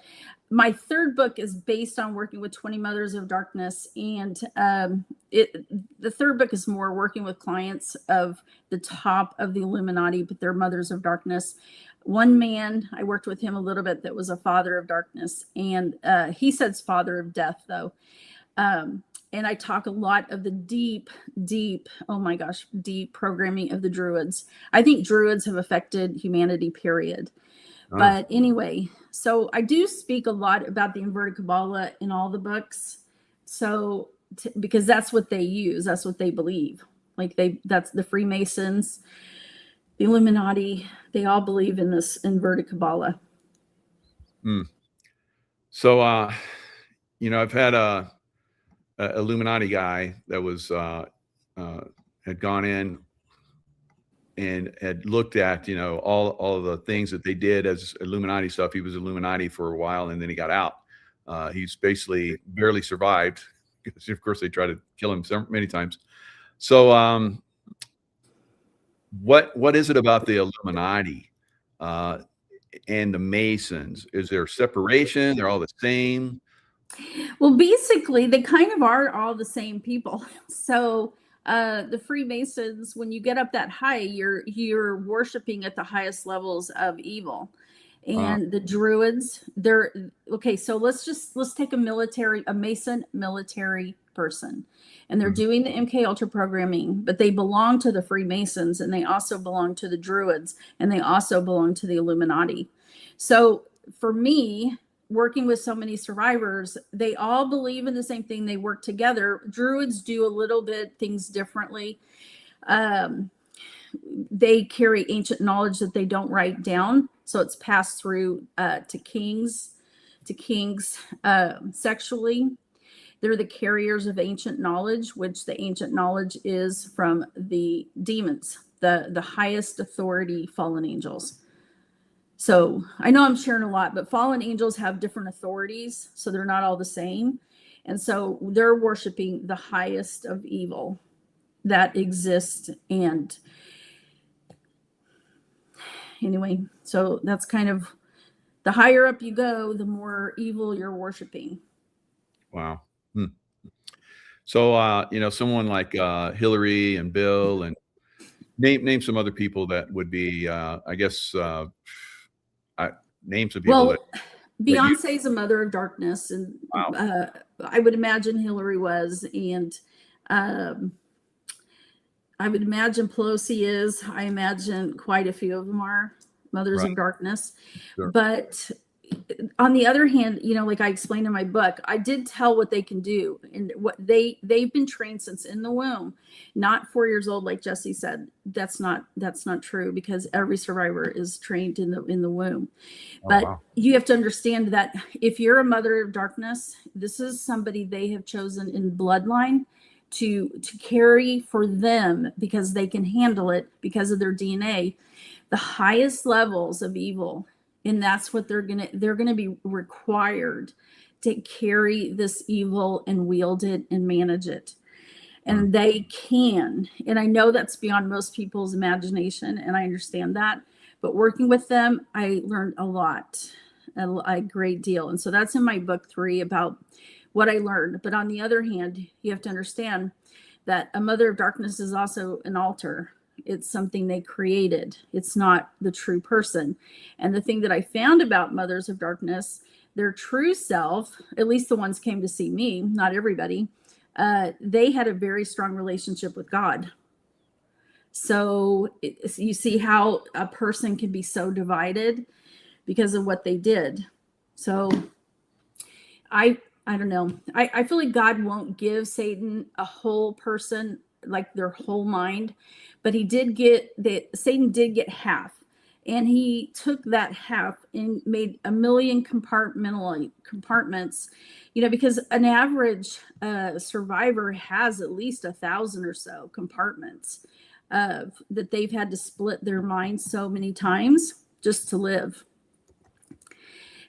my third book is based on working with 20 mothers of darkness. And the third book is more working with clients of the top of the Illuminati, but they're mothers of darkness. One man, I worked with him a little bit, that was a father of darkness. And he says father of death, though. And I talk a lot of the deep, oh my gosh, deep programming of the Druids. I think Druids have affected humanity, period. Oh. But anyway, so I do speak a lot about the inverted Kabbalah in all the books. So, because that's what they use, that's what they believe. Like that's the Freemasons, the Illuminati, they all believe in this inverted Kabbalah. So, I've had a Illuminati guy that was had gone in and had looked at all of the things that they did as Illuminati stuff. He was Illuminati for a while, and then he got out. He's basically barely survived, because of course they tried to kill him many times. So what is it about the Illuminati and the Masons? Is there separation? They're all the same? Well, basically, they kind of are all the same people. So the Freemasons, when you get up that high, you're worshiping at the highest levels of evil. And the Druids, they're okay. So let's take a Mason military person, and they're doing the MK Ultra programming, but they belong to the Freemasons, and they also belong to the Druids, and they also belong to the Illuminati. So for me, working with so many survivors, they all believe in the same thing. They work together. Druids do a little bit things differently. They carry ancient knowledge that they don't write down, so it's passed through to kings sexually. They're the carriers of ancient knowledge, which the ancient knowledge is from the demons, the highest authority fallen angels. So I know I'm sharing a lot, but fallen angels have different authorities, so they're not all the same. And so they're worshiping the highest of evil that exists. And anyway, so that's kind of, the higher up you go, the more evil you're worshiping. Wow. So, someone like Hillary and Bill, and name some other people that would be, I guess, name some people. Well, Beyonce's a mother of darkness, and wow. I would imagine Hillary was, and I would imagine Pelosi is. I imagine quite a few of them are mothers of darkness. Sure. But on the other hand, like I explained in my book, I did tell what they can do, and what they've been trained since in the womb, not 4 years old, like Jesse said. That's not true, because every survivor is trained in the womb. But wow. You have to understand that if you're a mother of darkness, this is somebody they have chosen in bloodline to carry for them, because they can handle it because of their DNA, the highest levels of evil. And that's what they're gonna be required to carry this evil and wield it and manage it. And they can. And I know that's beyond most people's imagination, and I understand that. But working with them, I learned a great deal. And so that's in my book 3 about what I learned. But on the other hand, you have to understand that a mother of darkness is also an altar. It's something they created. It's not the true person. And the thing that I found about mothers of darkness, their true self, at least the ones came to see me, not everybody, they had a very strong relationship with God. So you see how a person can be so divided because of what they did. So I don't know. I feel like God won't give Satan a whole person, like their whole mind, but Satan did get half, and he took that half and made a million compartments, because an average survivor has at least 1,000 or so compartments that they've had to split their mind so many times just to live.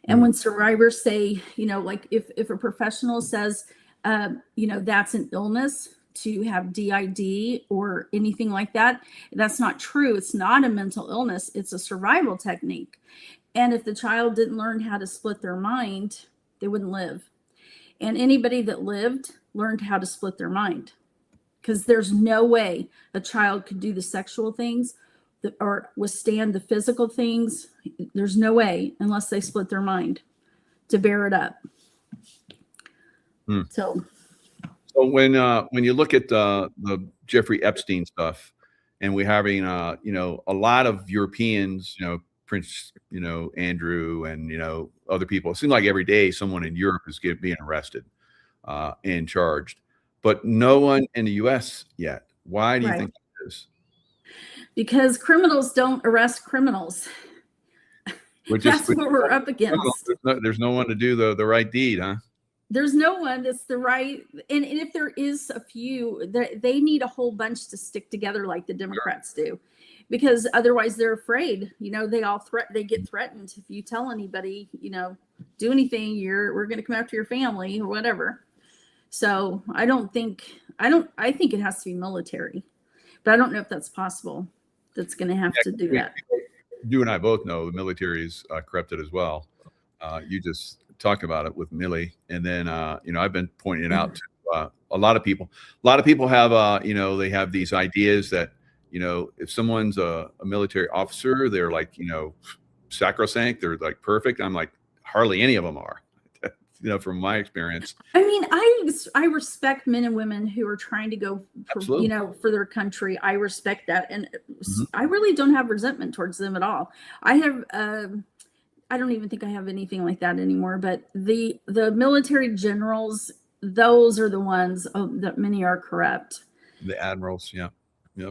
And when survivors say, like if a professional says, that's an illness to have DID or anything like that, that's not true. It's not a mental illness. It's a survival technique. And if the child didn't learn how to split their mind, they wouldn't live. And anybody that lived learned how to split their mind, because there's no way a child could do the sexual things or withstand the physical things. There's no way unless they split their mind to bear it up. So when you look at the Jeffrey Epstein stuff, and we're having a lot of Europeans, Prince Andrew and other people, it seems like every day someone in Europe is being arrested and charged, but no one in the US yet. Why do you think that is? Because criminals don't arrest criminals. That's what we're up against. There's no one to do the right deed, huh? There's no one that's the right. And if there is a few, they need a whole bunch to stick together like the Democrats do, because otherwise they're afraid. They get threatened. If you tell anybody, do anything, we're going to come after your family or whatever. So I think it has to be military, but I don't know if that's possible. That's going to have to do that. You and I both know the military is corrupted as well. You just talked about it with Millie, and then I've been pointing it out to a lot of people. A lot of people have they have these ideas that if someone's a military officer, they're like sacrosanct, they're like perfect. I'm like, hardly any of them are. From my experience. I mean, I respect men and women who are trying to go for their country. I respect that, and I really don't have resentment towards them at all. I have I don't even think I have anything like that anymore, but the military generals, those are the ones that many are corrupt. The admirals, yeah. Yeah.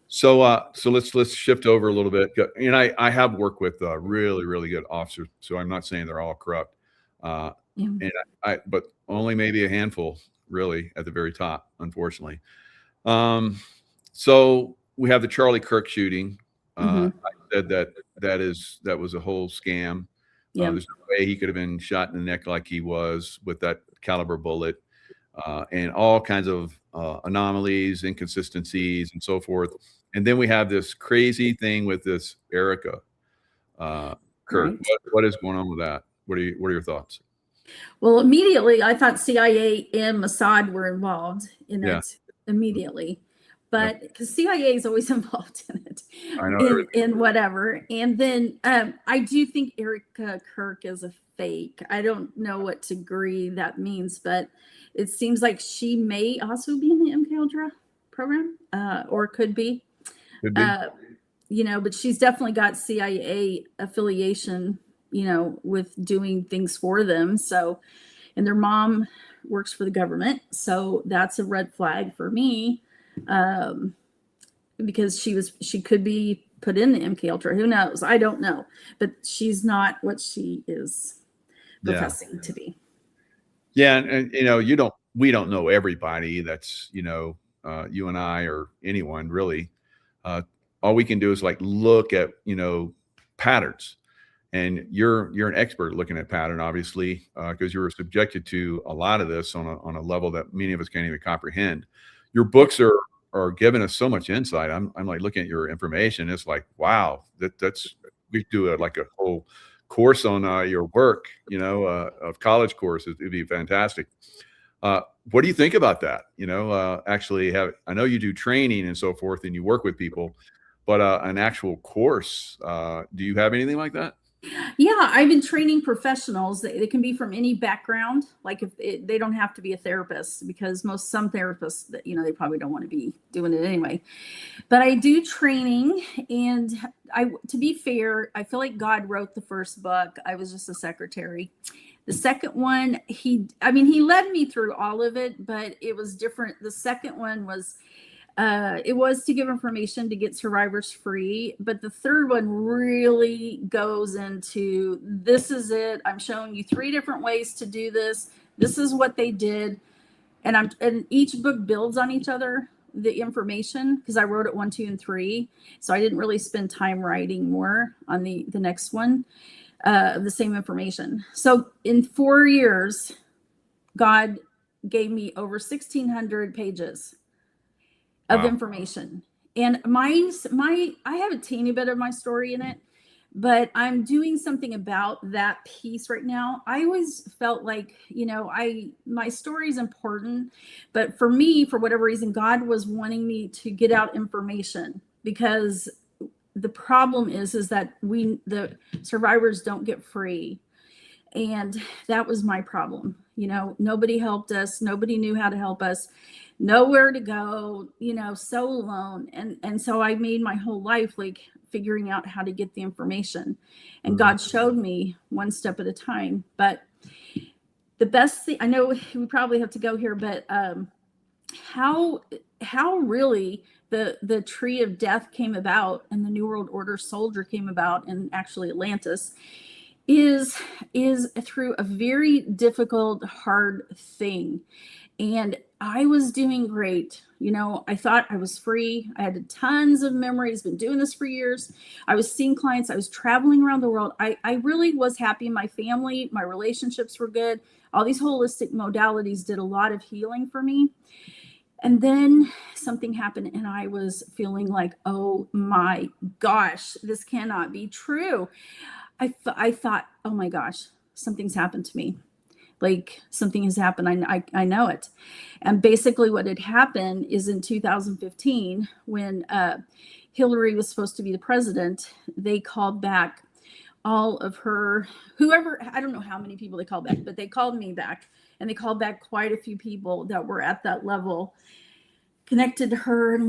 So let's shift over a little bit. And I have worked with really, really good officers, so I'm not saying they're all corrupt. And but only maybe a handful really at the very top, unfortunately. So we have the Charlie Kirk shooting. I said that was a whole scam. There's no way he could have been shot in the neck like he was with that caliber bullet, and all kinds of anomalies, inconsistencies, and so forth. And then we have this crazy thing with this Erica Kirk. Right. What is going on with that? What are your thoughts? Well, immediately I thought CIA and Mossad were involved in it immediately, but because CIA is always involved in it, I know in whatever. And then I do think Erica Kirk is a fake. I don't know what degree that means, but it seems like she may also be in the MK Ultra program, or could be. Could be. But she's definitely got CIA affiliation, with doing things for them. So, and their mom works for the government. So that's a red flag for me, because she could be put in the MK Ultra. Who knows? I don't know, but she's not what she is professing to be. Yeah. And we don't know everybody that's, you and I or anyone really. All we can do is like look at, patterns. And you're an expert looking at pattern, obviously, because you were subjected to a lot of this on a level that many of us can't even comprehend. Your books are giving us so much insight. I'm like looking at your information. It's like, wow, that's we do a whole course on your work, of college courses. It'd be fantastic. What do you think about that? Actually I know you do training and so forth, and you work with people, but an actual course, do you have anything like that? Yeah, I've been training professionals. They can be from any background. Like they don't have to be a therapist, because some therapists, they probably don't want to be doing it anyway. But I do training, and to be fair, I feel like God wrote the first book. I was just a secretary. The second one, he led me through all of it, but it was different. The second one was, it was to give information to get survivors free. But the third one really goes into, this is it. I'm showing you 3 different ways to do this. This is what they did. And each book builds on each other, the information, because I wrote it 1, 2, and 3. So I didn't really spend time writing more on the next one, the same information. So in 4 years, God gave me over 1,600 pages of information. And I have a teeny bit of my story in it, but I'm doing something about that piece right now. I always felt like, my story is important, but for me, for whatever reason, God was wanting me to get out information, because the problem is that the survivors don't get free. And that was my problem. Nobody helped us. Nobody knew how to help us. Nowhere to go, so alone. And so I made my whole life like figuring out how to get the information. And God showed me one step at a time. But the best thing, I know we probably have to go here, but how really the tree of death came about and the New World Order soldier came about, and actually Atlantis, is through a very difficult, hard thing. And I was doing great. I thought I was free. I had tons of memories, been doing this for years. I was seeing clients. I was traveling around the world. I really was happy. My family, my relationships were good. All these holistic modalities did a lot of healing for me. And then something happened, and I was feeling like, oh my gosh, this cannot be true. I thought, oh my gosh, something's happened to me. Like something has happened. I know it. And basically what had happened is in 2015, when Hillary was supposed to be the president, they called back all of whoever, I don't know how many people they called back, but they called me back, and they called back quite a few people that were at that level, connected to her and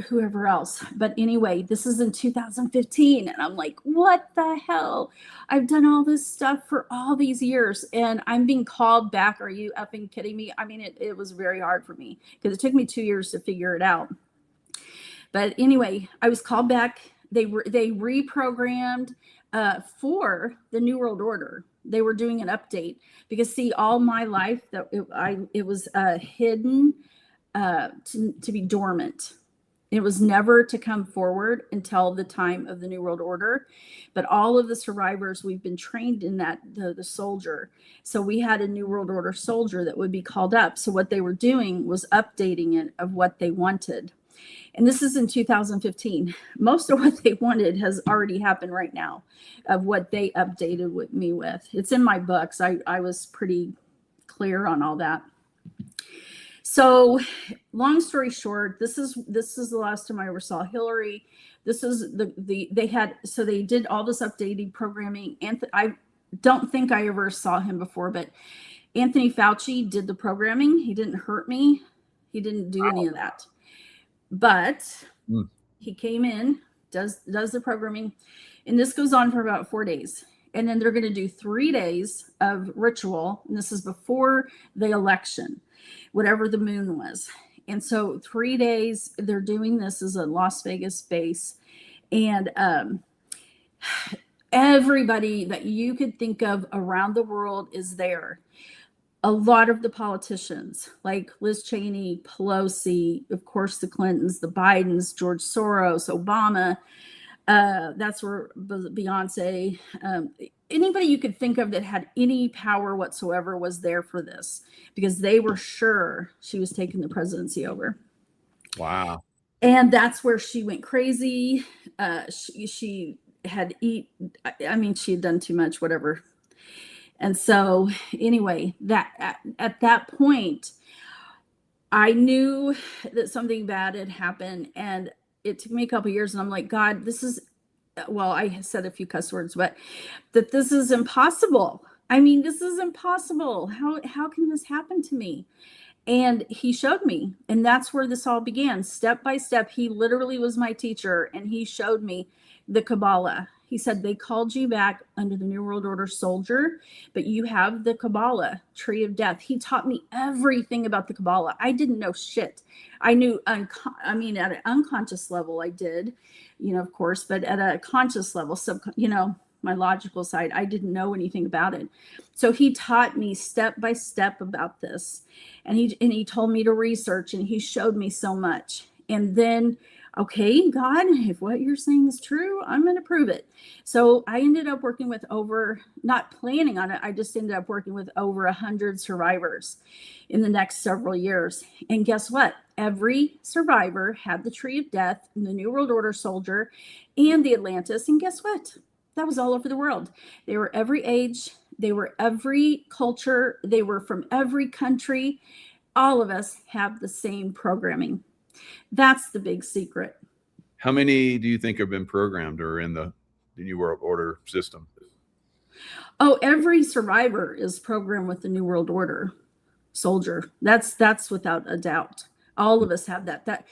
whoever else. But anyway, this is in 2015. And I'm like, what the hell? I've done all this stuff for all these years, and I'm being called back. Are you effing kidding me? I mean, it was very hard for me, because it took me 2 years to figure it out. But anyway, I was called back. They reprogrammed for the New World Order. They were doing an update, because see, all my life that it was hidden, to be dormant. It was never to come forward until the time of the New World Order. But all of the survivors, we've been trained in that, the soldier. So we had a New World Order soldier that would be called up. So what they were doing was updating it of what they wanted. And this is in 2015. Most of what they wanted has already happened right now, of what they updated me with. It's in my books. I was pretty clear on all that. So long story short, this is the last time I ever saw Hillary. This is they did all this updated programming. And I don't think I ever saw him before, but Anthony Fauci did the programming. He didn't hurt me. He didn't do any of that. But he came in, does the programming, and this goes on for about 4 days. And then they're going to do 3 days of ritual. And this is before the election, whatever the moon was. And so 3 days they're doing this as a Las Vegas base. And everybody that you could think of around the world is there. A lot of the politicians like Liz Cheney, Pelosi, of course, the Clintons, the Bidens, George Soros, Obama. That's where Beyonce, anybody you could think of that had any power whatsoever was there for this, because they were sure she was taking the presidency over. Wow. And that's where she went crazy. She had she had done too much, whatever. And so anyway, that at that point, I knew that something bad had happened, and it took me a couple of years, and I'm like, God, this is well, I said a few cuss words, but that this is impossible. I mean, this is impossible. How can this happen to me? And he showed me, and that's where this all began. Step by step, he literally was my teacher, and he showed me the Kabbalah. He said, they called you back under the New World Order soldier, but you have the Kabbalah, tree of death. He taught me everything about the Kabbalah. I didn't know shit. I knew, at an unconscious level, I did, of course, but at a conscious level, my logical side, I didn't know anything about it. So he taught me step by step about this. And he told me to research, and he showed me so much. And then, okay, God, if what you're saying is true, I'm going to prove it. So I ended up working with not planning on it, I just ended up working with over 100 survivors in the next several years. And guess what? Every survivor had the tree of death, and the New World Order soldier, and the Atlantis. And guess what? That was all over the world. They were every age. They were every culture. They were from every country. All of us have the same programming. That's the big secret. How many do you think have been programmed or in the New World Order system? Oh, every survivor is programmed with the New World Order soldier. That's without a doubt. All of us have that.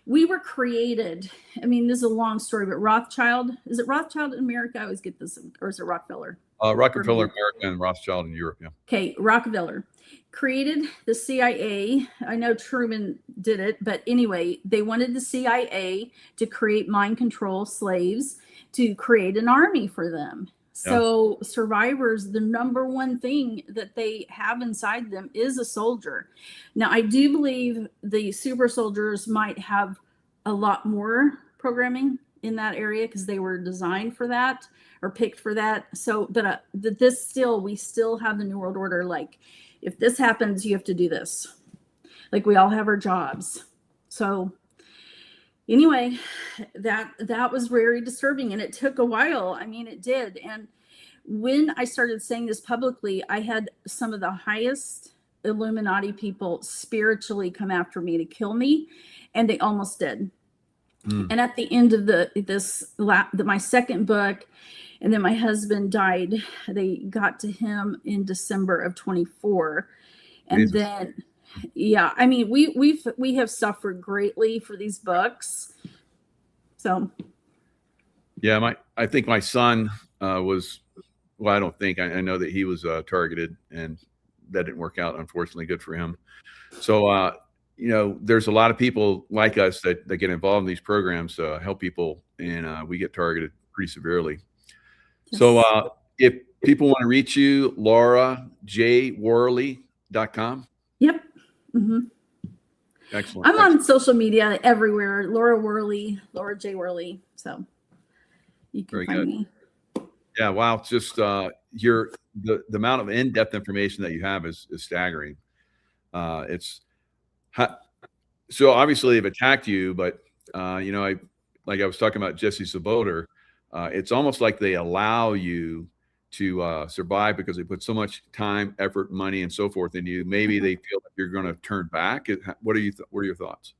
We were created. I mean, this is a long story, but Rothschild, is it Rothschild in America? I always get this, or is it Rockefeller? Rockefeller, America, and Rothschild in Europe. Yeah. Okay, Rockefeller created the CIA. I know Truman did it, but anyway, they wanted the CIA to create mind control slaves, to create an army for them. So survivors, the number one thing that they have inside them is a soldier. Now, I do believe the super soldiers might have a lot more programming in that area because they were designed for that or picked for that. So, but we still have the New World Order. Like, if this happens, you have to do this. Like, we all have our jobs. So anyway, that was very disturbing, and it took a while. I mean, it did. And when I started saying this publicly, I had some of the highest Illuminati people spiritually come after me to kill me, and they almost did. And at the end of my second book, and then my husband died, they got to him in December of 24. And Jesus. Then, yeah, I mean, we have suffered greatly for these books. So, yeah, I think my son was, well, I don't think, I know that he was targeted, and that didn't work out, unfortunately. Good for him. So, there's a lot of people like us that get involved in these programs to help people, and we get targeted pretty severely. Yes. So if people want to reach you, LauraJWorley.com. Yep. Mm-hmm. Excellent. I'm on social media everywhere. Laura Worley, Laura J. Worley. So you can find me. Yeah. Wow. Just the amount of in-depth information that you have is staggering. So obviously they've attacked you, but I was talking about Jesse Saboter. It's almost like they allow you to survive because they put so much time, effort, money, and so forth in you. Maybe they feel like you're going to turn back. What are your thoughts?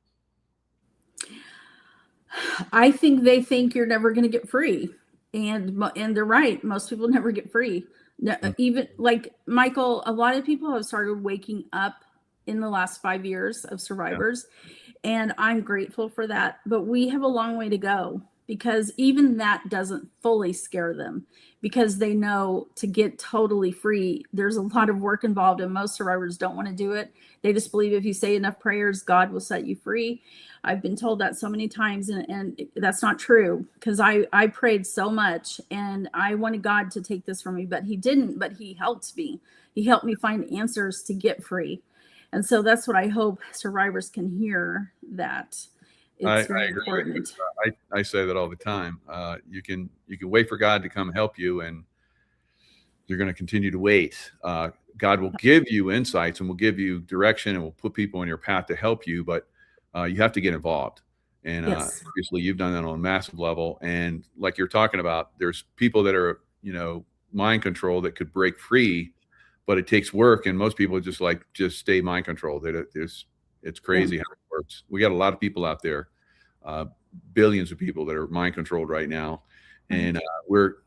I think they think you're never going to get free, and they're right. Most people never get free. Even like Michael, a lot of people have started waking up in the last 5 years of survivors, and I'm grateful for that. But we have a long way to go, because even that doesn't fully scare them, because they know to get totally free, there's a lot of work involved, and most survivors don't want to do it. They just believe if you say enough prayers, God will set you free. I've been told that so many times, and that's not true, because I prayed so much, and I wanted God to take this from me, but he didn't. But he helped me. He helped me find answers to get free. And so that's what I hope survivors can hear, that it's very important. I say that all the time. You can wait for God to come help you, and you're going to continue to wait. God will give you insights, and will give you direction, and will put people on your path to help you, but you have to get involved. And obviously you've done that on a massive level. And like you're talking about, there's people that are, mind control that could break free, but it takes work. And most people just stay mind controlled. It's crazy how it works. We got a lot of people out there, billions of people that are mind controlled right now. and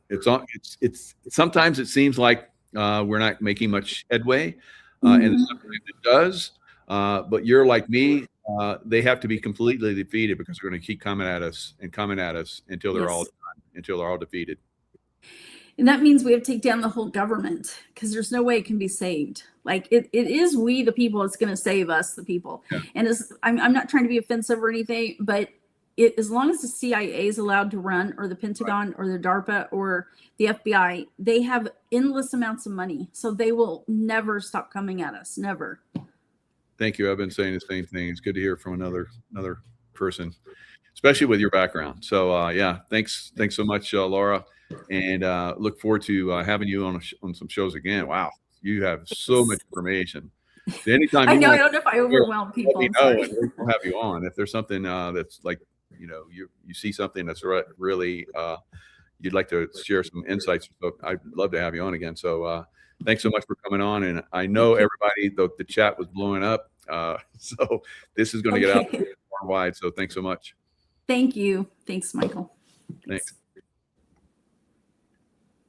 it's sometimes it seems like we're not making much headway, and sometimes it does. But you're like me; they have to be completely defeated because they're going to keep coming at us until they're all done, until they're all defeated. And that means we have to take down the whole government, because there's no way it can be saved. Like it is we, the people, it's going to save us, the people. Yeah. And I'm not trying to be offensive or anything, but as long as the CIA is allowed to run, or the Pentagon, or the DARPA, or the FBI, they have endless amounts of money. So they will never stop coming at us. Never. Thank you. I've been saying the same thing. It's good to hear from another person, especially with your background. So yeah, thanks so much, Laura. And look forward to having you on some shows again. Wow, you have so much information. So anytime I know, I don't know if I overwhelm people. We'll have you on if there's something that's like, you see something that's really you'd like to share some insights. So I'd love to have you on again. So thanks so much for coming on. And I know everybody, the chat was blowing up. So this is going to get out more wide. So thanks so much. Thank you. Thanks, Michael. Thanks.